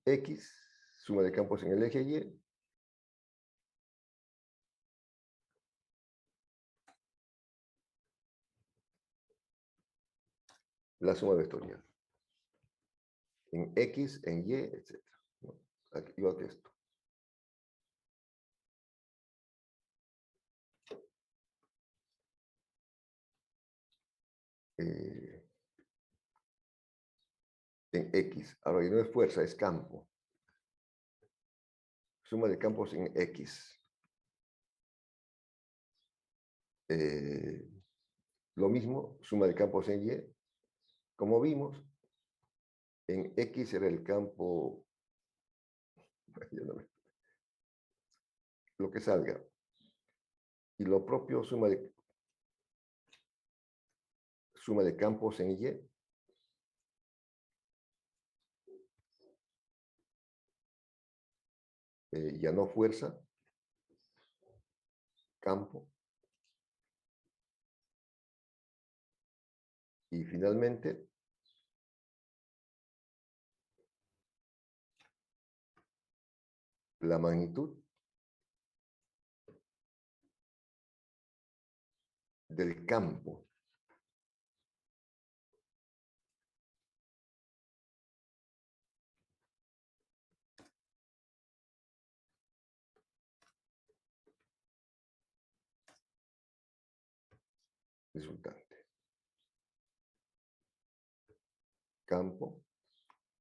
X, suma de campos en el eje Y, la suma vectorial. En X, en Y, etc. ¿No? Aquí, igual que esto. En X. Ahora, y no es fuerza, es campo. Suma de campos en X. Lo mismo, suma de campos en Y. Como vimos, en X era el campo, lo que salga. Y lo propio, suma de campos en Y. Ya no fuerza, campo. Y finalmente, la magnitud del campo resultante. Campo,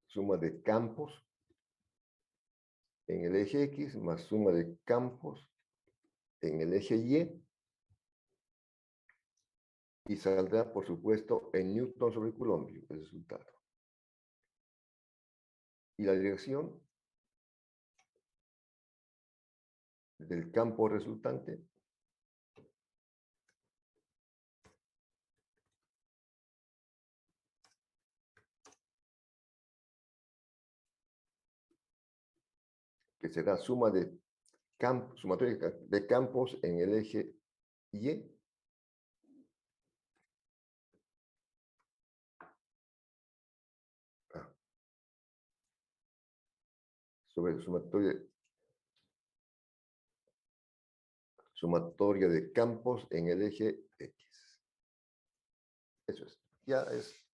suma de campos en el eje X más suma de campos en el eje Y saldrá, por supuesto, en Newton sobre Coulomb el resultado. Y la dirección del campo resultante que será sumatoria de campos en el eje Y sobre sumatoria de campos en el eje X. Eso es. Ya es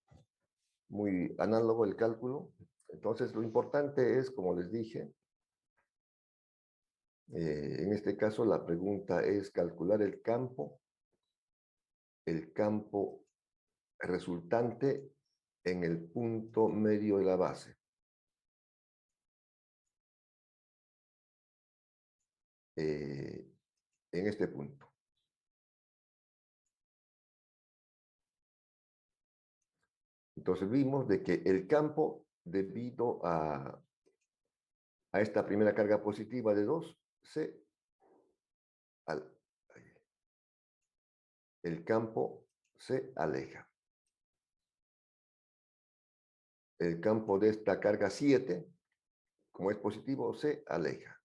muy análogo el cálculo. Entonces, lo importante es, como les dije, en este caso la pregunta es calcular el campo resultante en el punto medio de la base. En este punto. Entonces vimos de que el campo, debido a esta primera carga positiva de 2, el campo se aleja. El campo de esta carga 7, como es positivo, se aleja.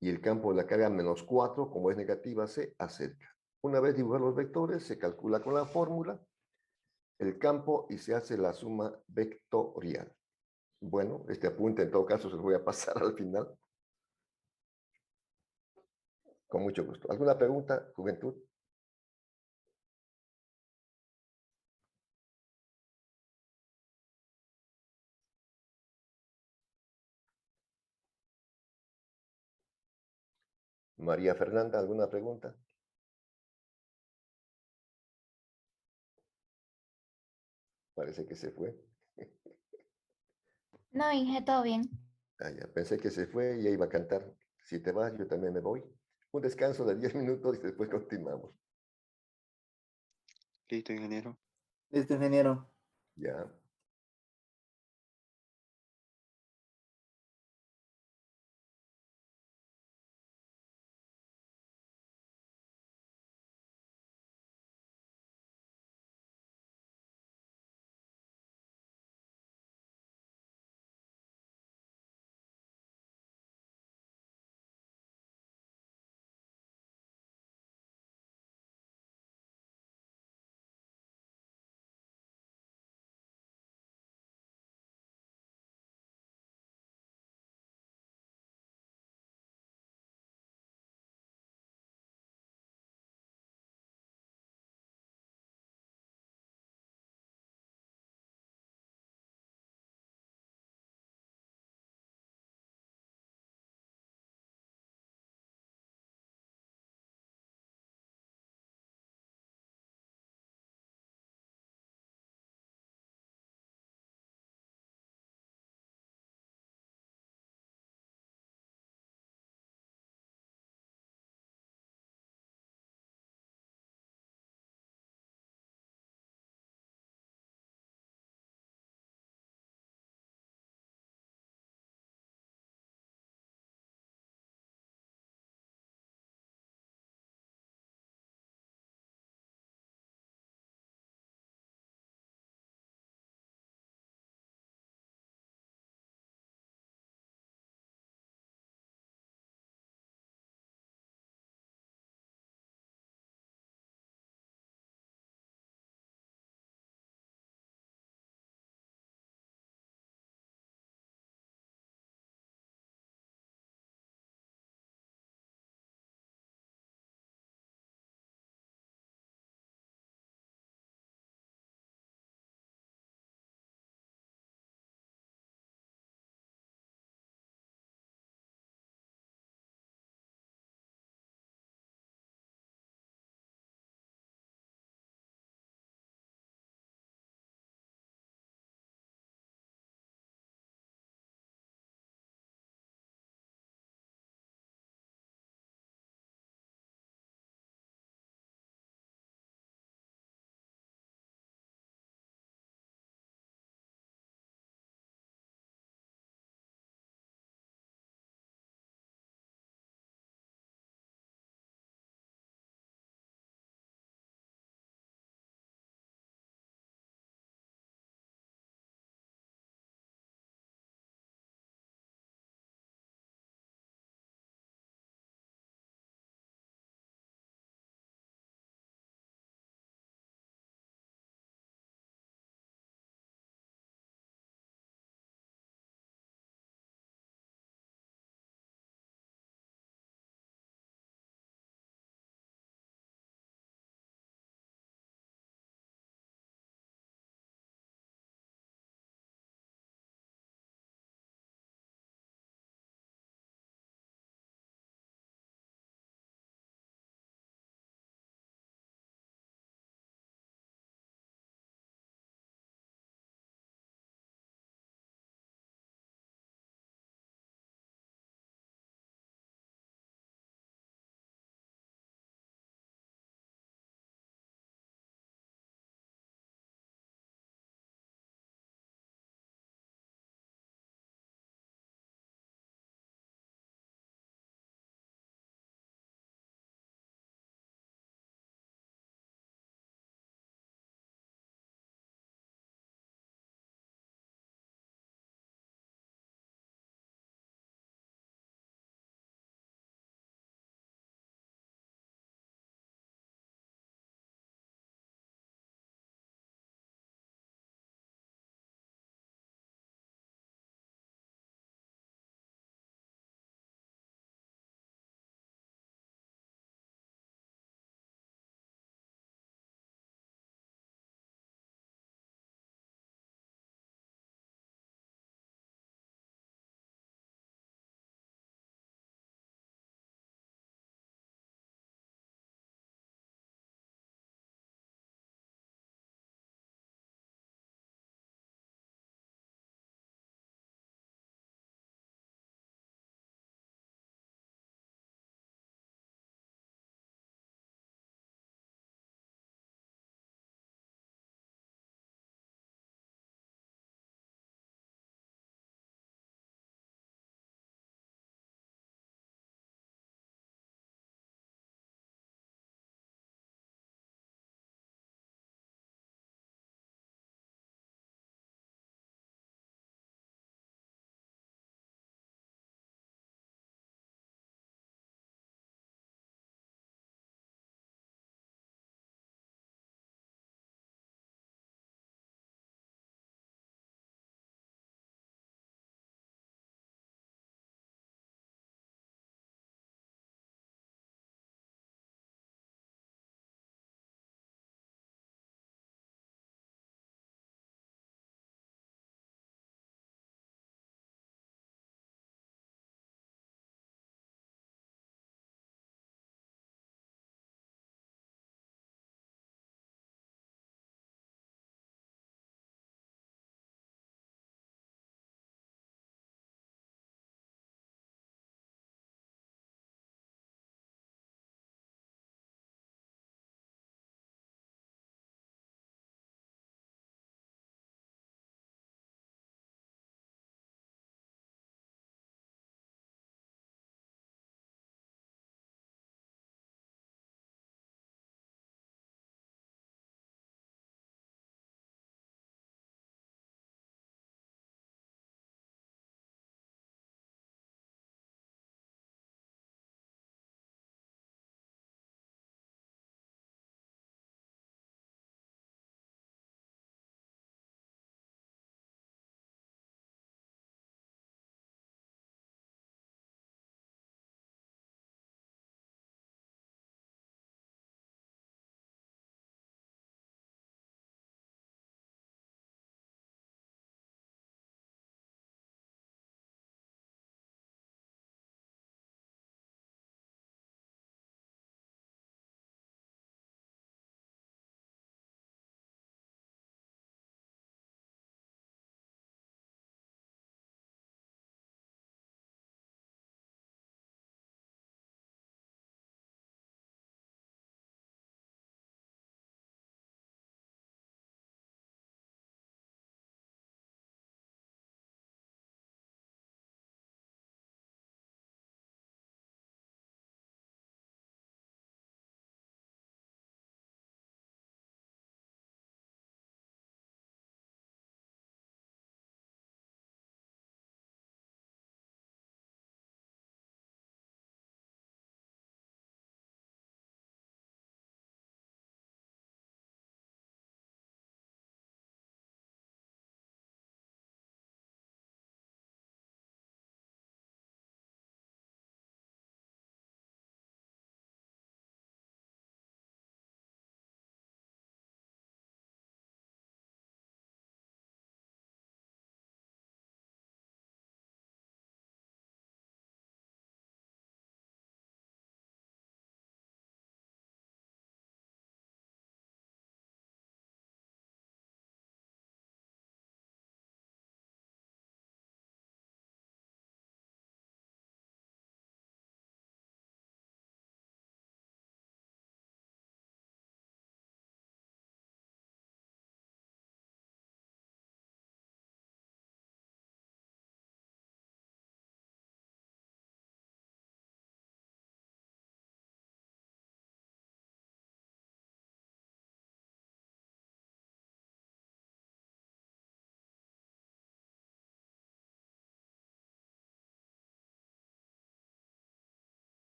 Y el campo de la carga menos 4, como es negativa, se acerca. Una vez dibujados los vectores, se calcula con la fórmula el campo y se hace la suma vectorial. Bueno, este apunte en todo caso se lo voy a pasar al final. Con mucho gusto. ¿Alguna pregunta, juventud? María Fernanda, ¿alguna pregunta? Parece que se fue. No, Inge, todo bien. Ah, ya, pensé que se fue y ya iba a cantar. Si te vas, yo también me voy. Un descanso de 10 minutos y después continuamos. Listo, ingeniero. Listo, ingeniero. Ya.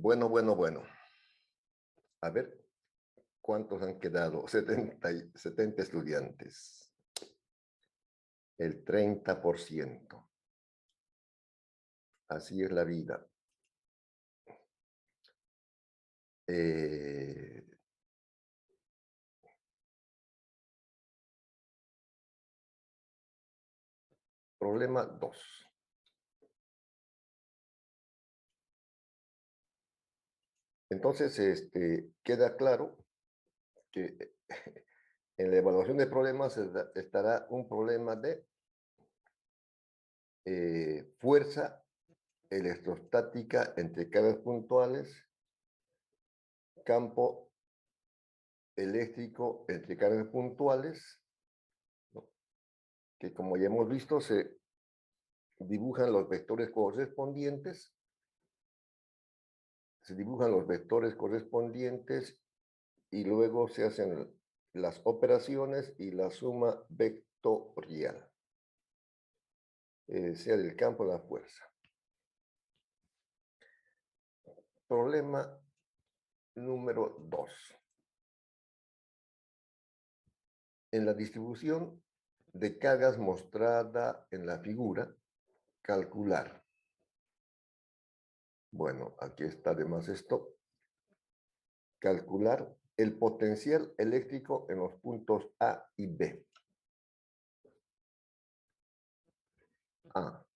Bueno. A ver, ¿cuántos han quedado? 70 estudiantes. El 30%. Así es la vida. Problema 2. Entonces, queda claro que en la evaluación de problemas estará un problema de fuerza electrostática entre cargas puntuales, campo eléctrico entre cargas puntuales, ¿no? Que como ya hemos visto se dibujan los vectores correspondientes, y luego se hacen las operaciones y la suma vectorial, sea del campo de la fuerza. Problema número 2. En la distribución de cargas mostrada en la figura, calcular. Bueno, aquí está además esto. Calcular el potencial eléctrico en los puntos A y B.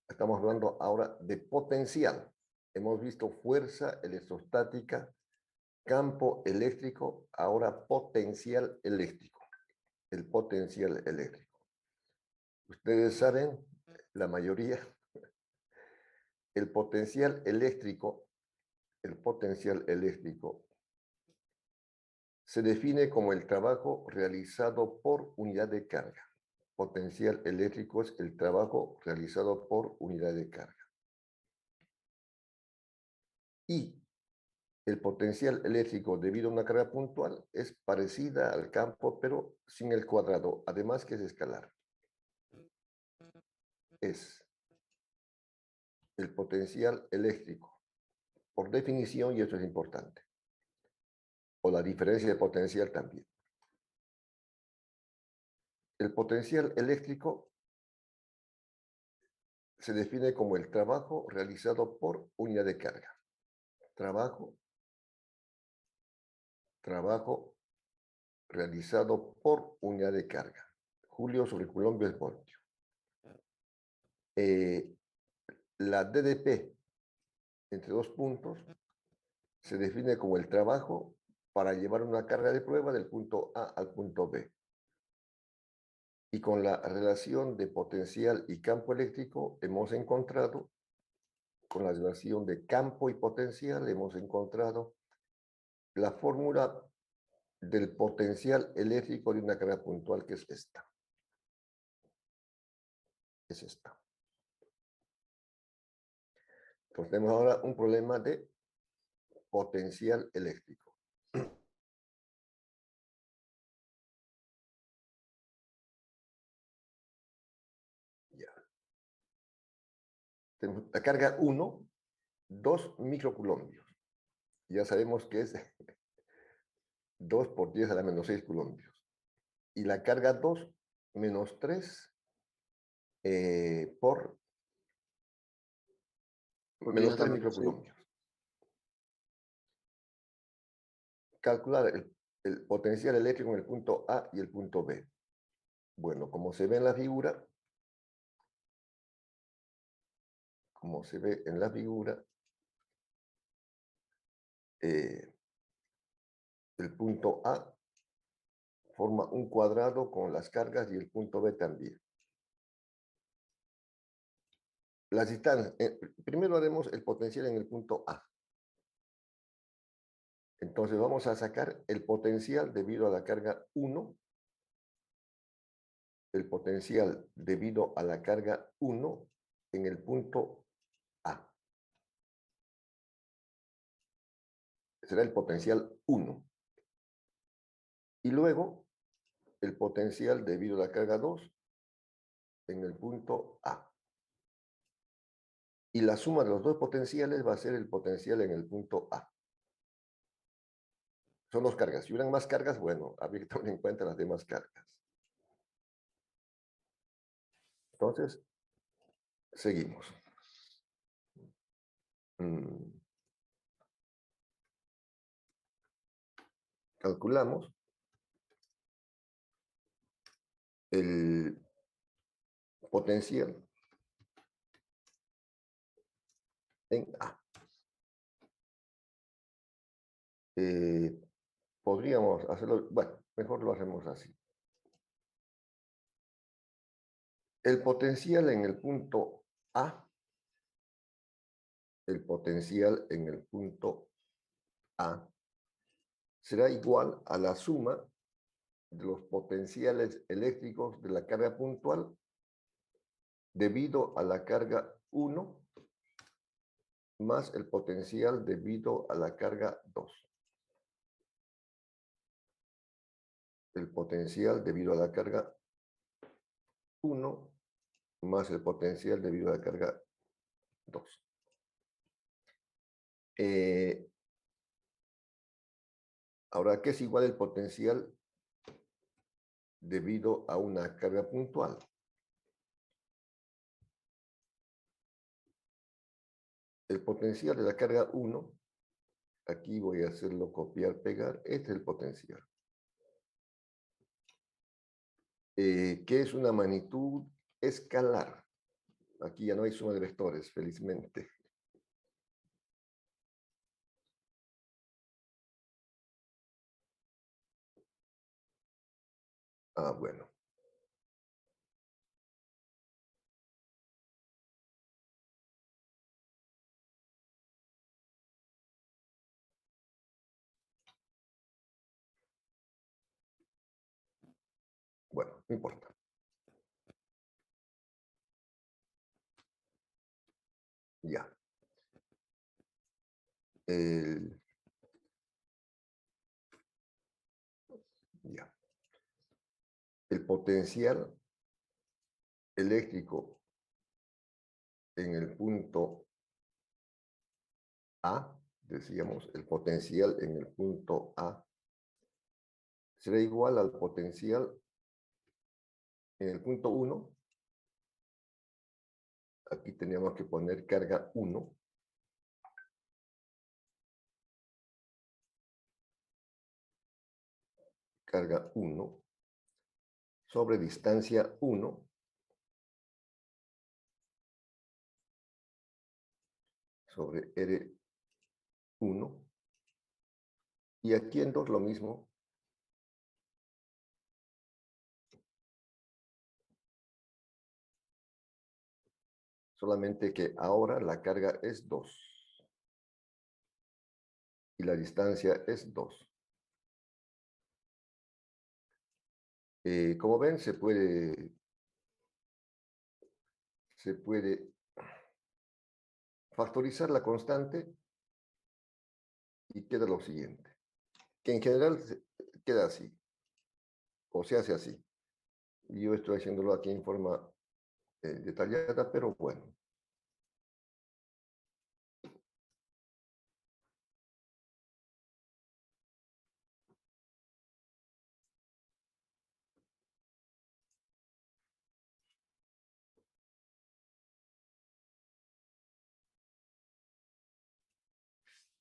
Estamos hablando ahora de potencial. Hemos visto fuerza electrostática, campo eléctrico, ahora potencial eléctrico. El potencial eléctrico. Ustedes saben, la mayoría, el potencial eléctrico se define como el trabajo realizado por unidad de carga. Potencial eléctrico es el trabajo realizado por unidad de carga. Y el potencial eléctrico debido a una carga puntual es parecida al campo, pero sin el cuadrado, además que es escalar. Es el potencial eléctrico, por definición, y esto es importante, o la diferencia de potencial también. El potencial eléctrico se define como el trabajo realizado por unidad de carga. Trabajo realizado por unidad de carga. Julio sobre Coulomb es voltio. La DDP entre dos puntos se define como el trabajo para llevar una carga de prueba del punto A al punto B. Y con la relación de potencial y campo eléctrico hemos encontrado, con la relación de campo y potencial hemos encontrado la fórmula del potencial eléctrico de una carga puntual, que es esta. Es esta. Entonces tenemos ahora un problema de potencial eléctrico. Ya. Tenemos la carga 1, 2 microcoulombios. Ya sabemos que es 2 por 10 a la menos 6 coulombios. Y la carga 2, menos 3 por menos 3 microcoulombios. Calcular el potencial eléctrico en el punto A y el punto B. Bueno, como se ve en la figura, el punto A forma un cuadrado con las cargas y el punto B también. Las distancias, primero haremos el potencial en el punto A. Entonces vamos a sacar el potencial debido a la carga 1, el potencial debido a la carga 1 en el punto A. Será el potencial 1. Y luego el potencial debido a la carga 2 en el punto A. Y la suma de los dos potenciales va a ser el potencial en el punto A. son dos cargas. Si hubieran más cargas, bueno, habría que tomar en cuenta las demás cargas. Entonces, seguimos. Calculamos el potencial en A. Podríamos hacerlo, bueno, mejor lo hacemos así. El potencial en el punto A, el potencial en el punto A será igual a la suma de los potenciales eléctricos de la carga puntual debido a la carga 1 más el potencial debido a la carga 2. El potencial debido a la carga 1 más el potencial debido a la carga 2. Ahora, ¿qué es igual el potencial debido a una carga puntual? El potencial de la carga 1, aquí voy a hacerlo copiar, pegar, este es el potencial. Que es una magnitud escalar. Aquí ya no hay suma de vectores, felizmente. Bueno. Bueno, no importa. Ya. Ya. El potencial eléctrico en el punto A, decíamos, el potencial en el punto A será igual al potencial en el punto 1. Aquí teníamos que poner carga 1. Carga 1 sobre distancia 1 sobre R1. Y aquí en 2 lo mismo. Solamente que ahora la carga es 2. Y la distancia es 2. Como ven, se puede factorizar la constante y queda lo siguiente. Que en general queda así. O se hace así. Y yo estoy haciéndolo aquí en forma detallada, pero bueno.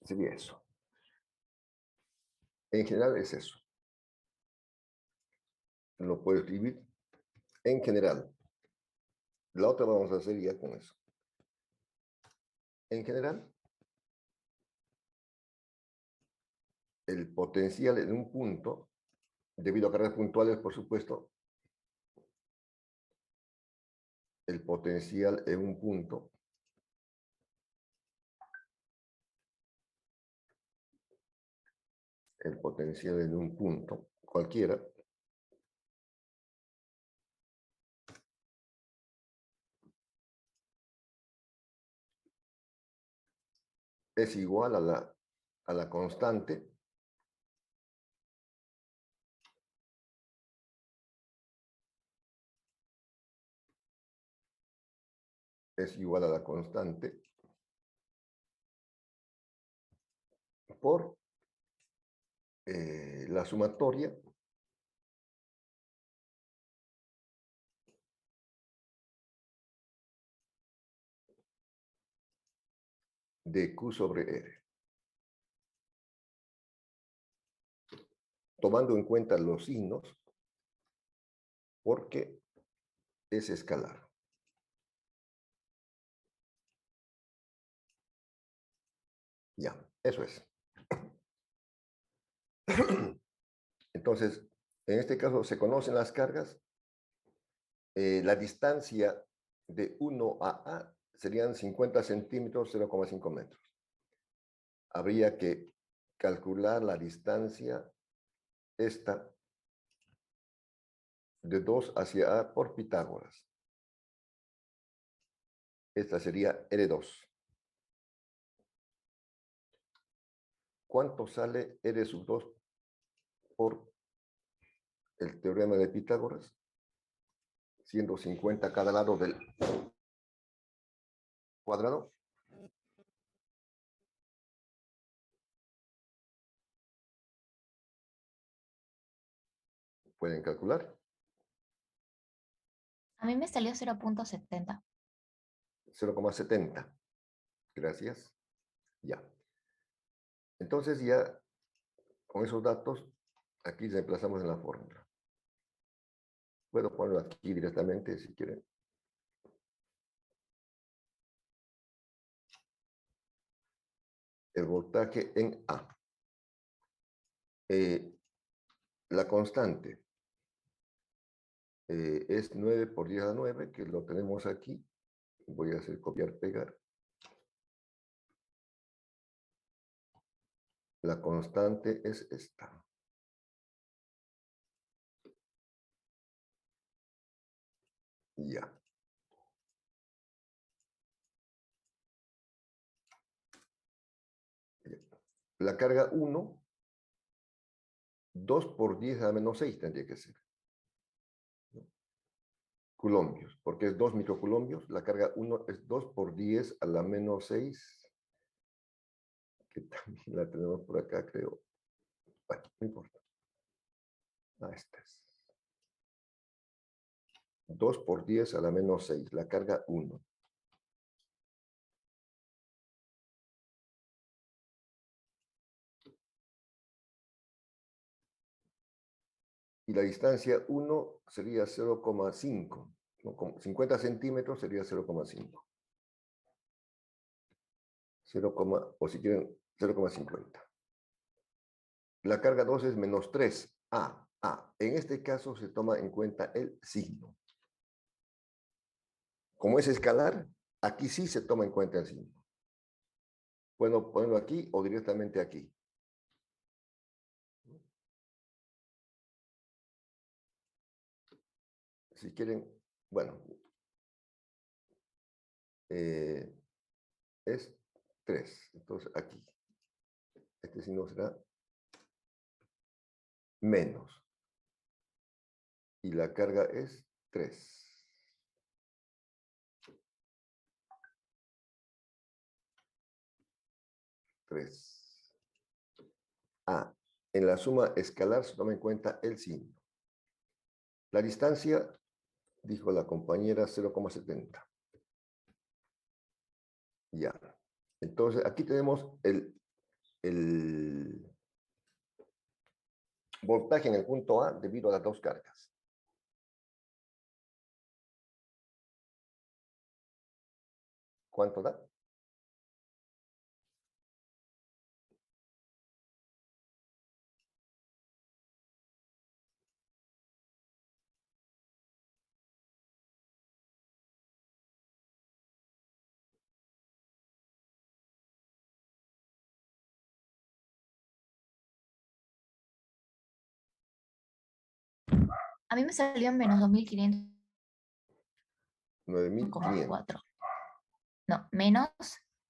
Sería eso. En general es eso. Lo puedo escribir en general. La otra vamos a hacer ya con eso. En general, el potencial en un punto, debido a cargas puntuales, por supuesto, el potencial en un punto cualquiera, es igual a la constante por la sumatoria de Q sobre R. Tomando en cuenta los signos, porque es escalar. Ya, eso es. Entonces, en este caso se conocen las cargas. La distancia de 1 a A serían 50 centímetros, 0,5 metros. Habría que calcular la distancia esta de 2 hacia A por Pitágoras. Esta sería L2. ¿Cuánto sale R sub 2 por el teorema de Pitágoras? Siendo 50 cada lado del cuadrado. ¿Pueden calcular? A mí me salió 0.70. 0,70. Gracias. Ya. Entonces ya con esos datos, aquí reemplazamos en la fórmula. Puedo ponerlo aquí directamente si quieren. El voltaje en A. La constante es 9 por 10 a la 9, que lo tenemos aquí. Voy a hacer copiar, pegar. La constante es esta. Ya. La carga 1, 2 por 10 a la menos 6 tendría que ser. Coulombios, porque es 2 microcoulombios. La carga 1 es 2 por 10 a la menos 6, que también la tenemos por acá, creo. Bueno, no importa. Esta es 2 por 10 a la menos 6, la carga 1. Y la distancia 1 sería 0,5. ¿No? 50 centímetros sería 0,5. 0, o si quieren, 0,50. La carga 2 es menos 3. A. En este caso se toma en cuenta el signo. Como es escalar, aquí sí se toma en cuenta el signo. Puedo ponerlo aquí o directamente aquí. Si quieren, bueno, es 3. Entonces aquí. Este signo será menos. Y la carga es 3. En la suma escalar se toma en cuenta el signo. La distancia, dijo la compañera, 0,70. Ya. Entonces, aquí tenemos el voltaje en el punto A debido a las dos cargas. ¿Cuánto da? A mí me salió menos 9.500. 2.500,4. No, menos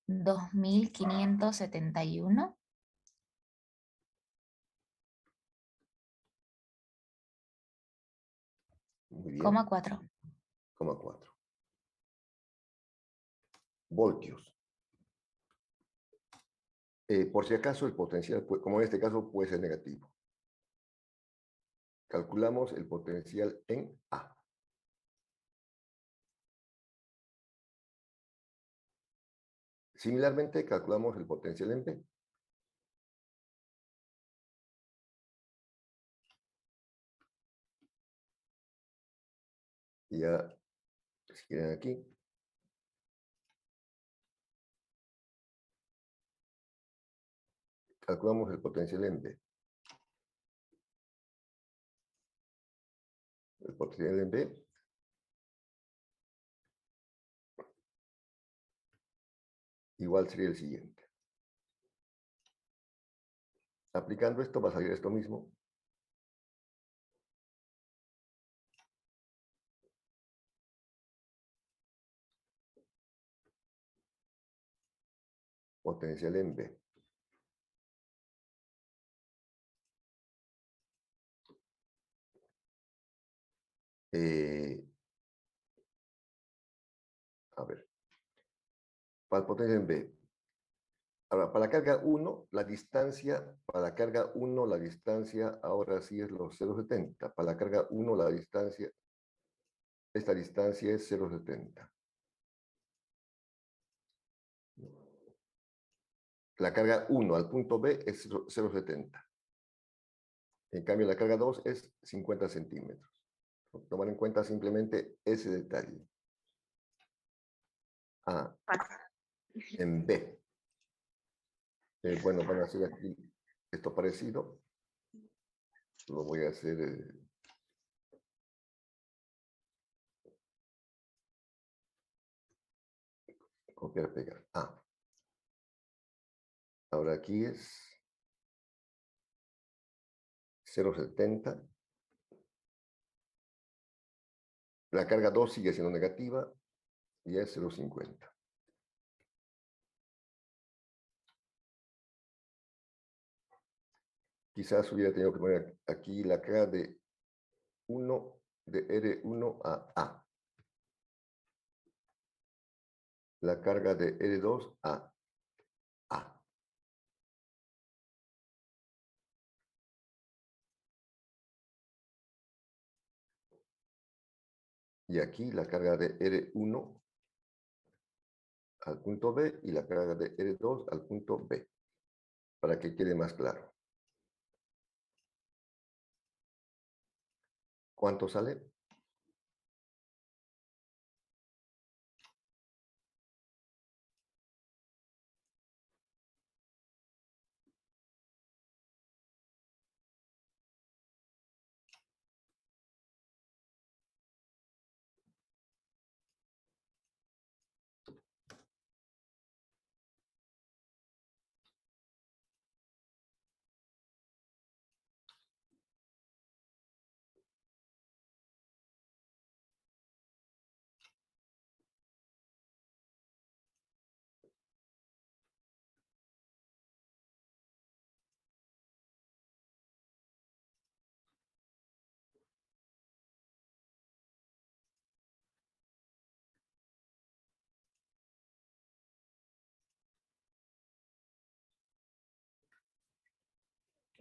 2.571,4. Muy bien. 4. 4. Voltios. Por si acaso, el potencial, como en este caso, puede ser negativo. Calculamos el potencial en A. Similarmente, calculamos el potencial en B. Y ya, si quieren aquí, calculamos el potencial en B. El potencial en B igual sería el siguiente. Aplicando esto va a salir esto mismo. Potencial en B. A ver, para el potencial en B. Ahora, para la carga 1, la distancia, para la carga 1, la distancia ahora sí es los 0,70. Para la carga 1, la distancia, esta distancia es 0,70. La carga 1 al punto B es 0,70. En cambio, la carga 2 es 50 centímetros. Tomar en cuenta simplemente ese detalle. A. En B. Bueno, van a hacer aquí esto parecido. Lo voy a hacer. Copiar, pegar. Ahora aquí es 0,70. La carga 2 sigue siendo negativa y es 0,50. Quizás hubiera tenido que poner aquí la carga de 1 de R1 a A. La carga de R2 a A. Y aquí la carga de R1 al punto B y la carga de R2 al punto B, para que quede más claro. ¿Cuánto sale?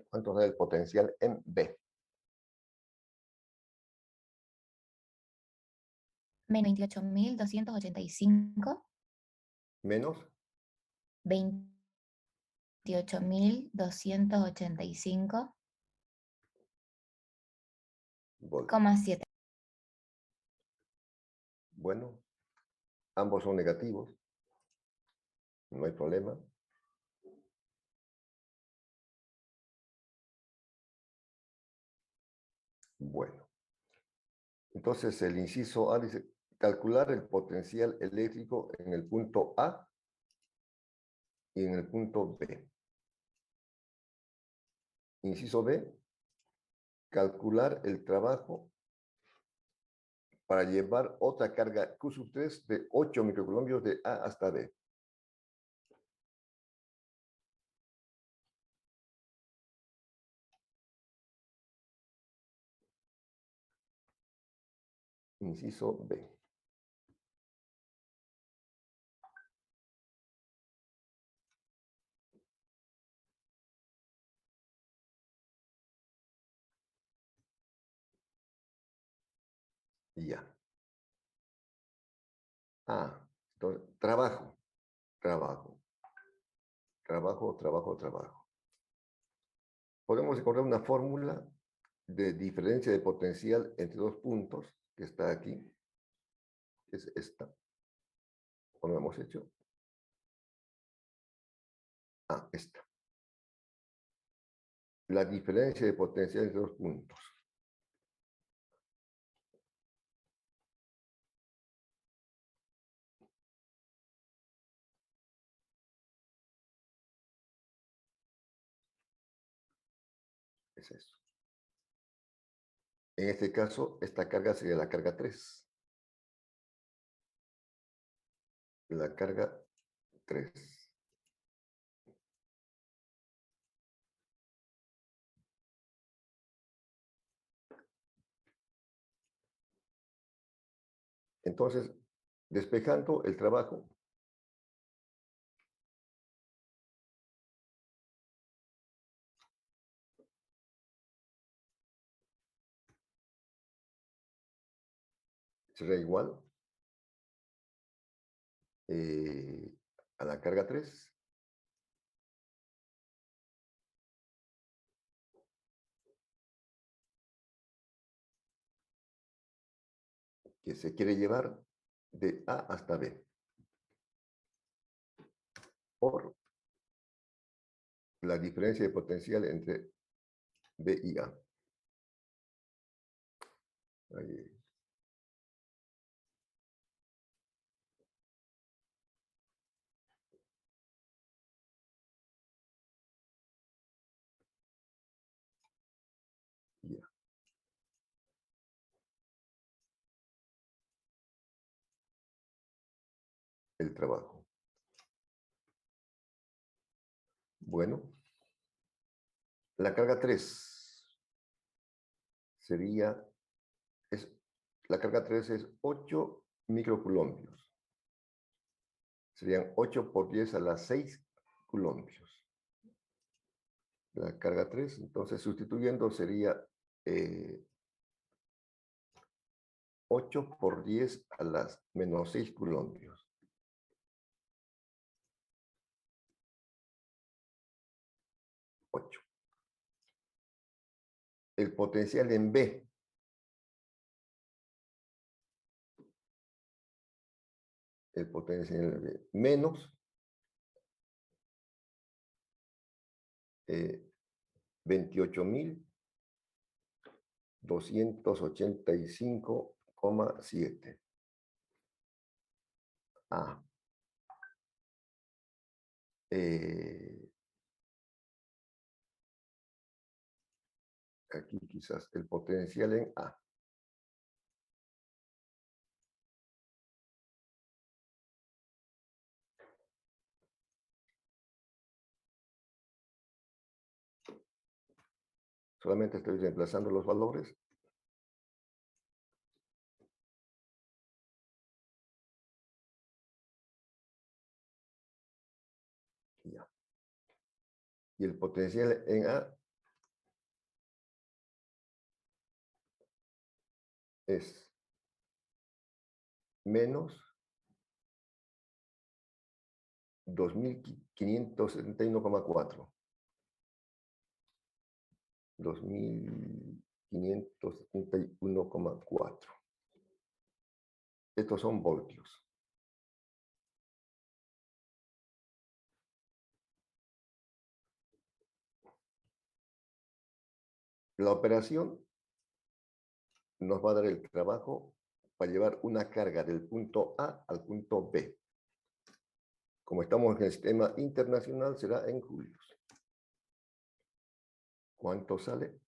¿Cuánto sale el potencial en B? Menos 28.285. Menos 28.285,7. voltios. Bueno, ambos son negativos. No hay problema. Bueno. Entonces, el inciso A dice, calcular el potencial eléctrico en el punto A y en el punto B. Inciso B, calcular el trabajo para llevar otra carga Q3 de 8 microcoulombios de A hasta B. Inciso B. Y ya. Entonces, trabajo, trabajo, trabajo, trabajo, trabajo. Podemos encontrar una fórmula de diferencia de potencial entre dos puntos, que está aquí, que es esta. ¿O no hemos hecho? Esta. La diferencia de potencial entre dos puntos. Es eso. En este caso, esta carga sería la carga 3. La carga 3. Entonces, despejando el trabajo, será igual a la carga 3 que se quiere llevar de A hasta B por la diferencia de potencial entre B y A. Ahí. Ya. El trabajo. Bueno, la carga 3 sería, la carga 3 es 8 microcoulombios. Serían 8 por 10 a las 6 coulombios. La carga 3, entonces sustituyendo sería 8 por 10 a las menos 6 coulombios. El potencial en B. El potencial en B menos 28.285,7. Aquí quizás el potencial en A. Solamente estoy reemplazando los valores. Ya. Y el potencial en A es menos 2.571,4. 2.571,4. Estos son voltios. La operación nos va a dar el trabajo para llevar una carga del punto A al punto B. Como estamos en el sistema internacional, será en julios. ¿Cuánto sale?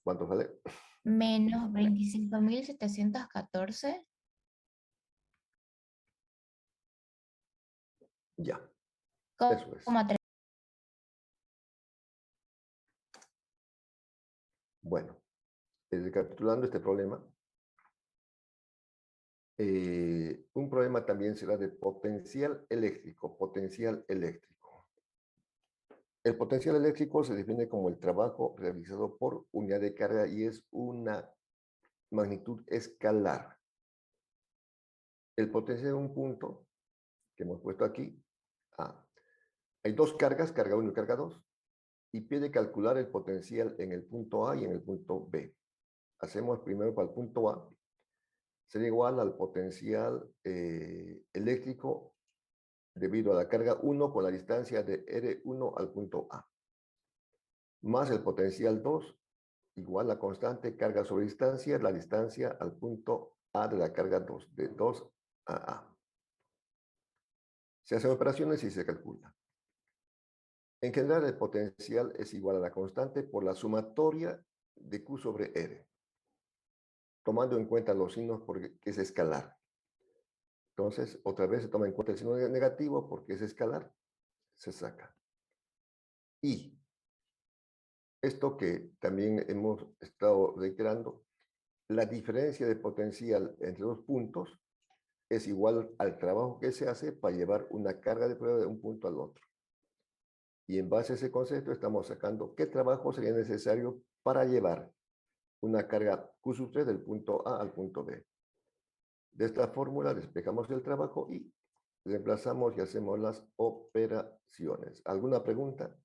¿Cuánto sale? Menos 25.714. Ya, Coma eso es. Bueno, recapitulando este problema, un problema también será de potencial eléctrico. Potencial eléctrico. El potencial eléctrico se define como el trabajo realizado por unidad de carga y es una magnitud escalar. El potencial de un punto que hemos puesto aquí, A. Hay dos cargas, carga 1 y carga 2, y pide calcular el potencial en el punto A y en el punto B. Hacemos primero para el punto A, sería igual al potencial eléctrico debido a la carga 1 con la distancia de R1 al punto A, más el potencial 2 igual a la constante carga sobre distancia, la distancia al punto A de la carga 2, de 2 a A. Se hacen operaciones y se calcula. En general, el potencial es igual a la constante por la sumatoria de Q sobre R, tomando en cuenta los signos porque es escalar. Entonces, otra vez se toma en cuenta el signo negativo porque es escalar, se saca. Y esto que también hemos estado reiterando, la diferencia de potencial entre dos puntos es igual al trabajo que se hace para llevar una carga de prueba de un punto al otro. Y en base a ese concepto estamos sacando qué trabajo sería necesario para llevar una carga Q sub 3 del punto A al punto B. De esta fórmula despejamos el trabajo y reemplazamos y hacemos las operaciones. ¿Alguna pregunta?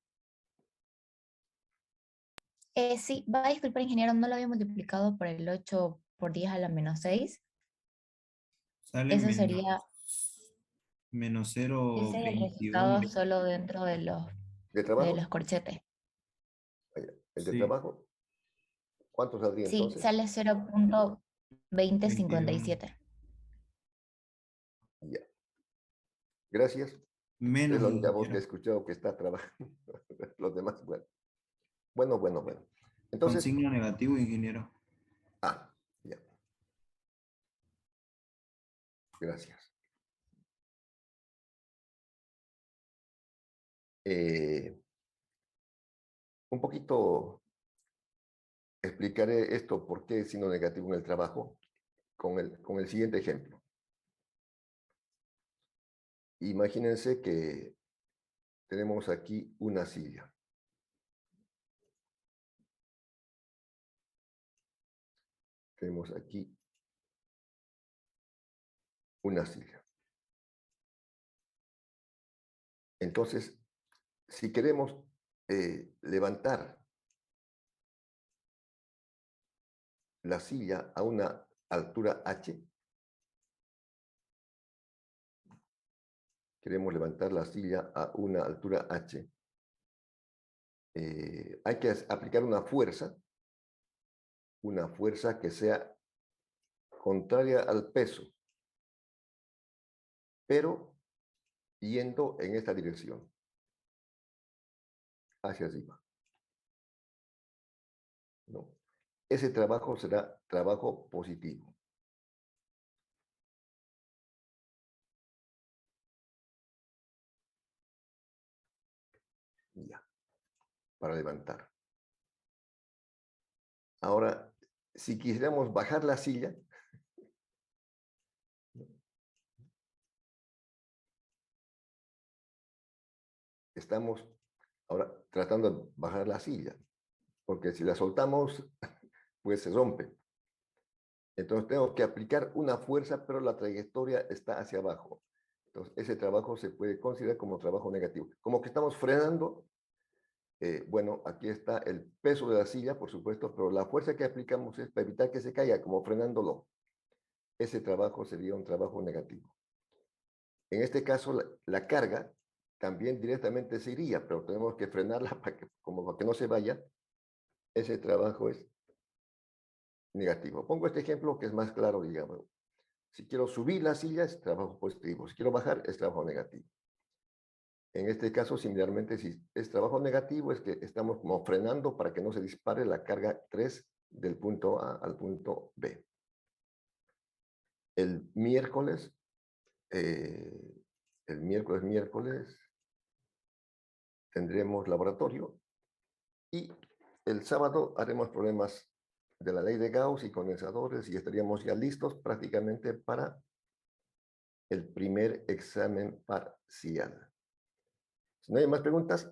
Sí, va a disculpar, ingeniero, no lo había multiplicado por el 8 por 10 a la menos 6. Sale Eso sería, menos ese es el 0,21. resultado solo dentro de ¿De los trabajo? corchetes. ¿El de Sí. trabajo? ¿Cuánto saldría Sí, entonces? sale 0.2057. Ya. Gracias. Menos, Es la única voz que he ingeniero. escuchado que está trabajando. Los demás, bueno. Bueno. Con Entonces, signo negativo, ingeniero. ya. Gracias. Un poquito explicaré esto, por qué es signo negativo en el trabajo, con el siguiente ejemplo. Imagínense que tenemos aquí una silla. Tenemos aquí una silla. Entonces, si queremos levantar la silla a una altura h, queremos levantar la silla a una altura h, hay que aplicar una fuerza que sea contraria al peso, pero yendo en esta dirección, hacia arriba. ¿No? Ese trabajo será trabajo positivo. Ya, para levantar. Ahora, si quisiéramos bajar la silla, estamos ahora tratando de bajar la silla, porque si la soltamos, pues se rompe. Entonces tengo que aplicar una fuerza, pero la trayectoria está hacia abajo. Entonces ese trabajo se puede considerar como trabajo negativo. Como que estamos frenando. Bueno, aquí está el peso de la silla, por supuesto, pero la fuerza que aplicamos es para evitar que se caiga, como frenándolo. Ese trabajo sería un trabajo negativo. En este caso, la carga también directamente se iría, pero tenemos que frenarla para que no se vaya. Ese trabajo es negativo. Pongo este ejemplo que es más claro, digamos. Si quiero subir la silla es trabajo positivo. Si quiero bajar es trabajo negativo. En este caso, similarmente, si es trabajo negativo, es que estamos como frenando para que no se dispare la carga 3 del punto A al punto B. El miércoles, miércoles, tendremos laboratorio y el sábado haremos problemas de la ley de Gauss y condensadores y estaríamos ya listos prácticamente para el primer examen parcial. Si no hay más preguntas,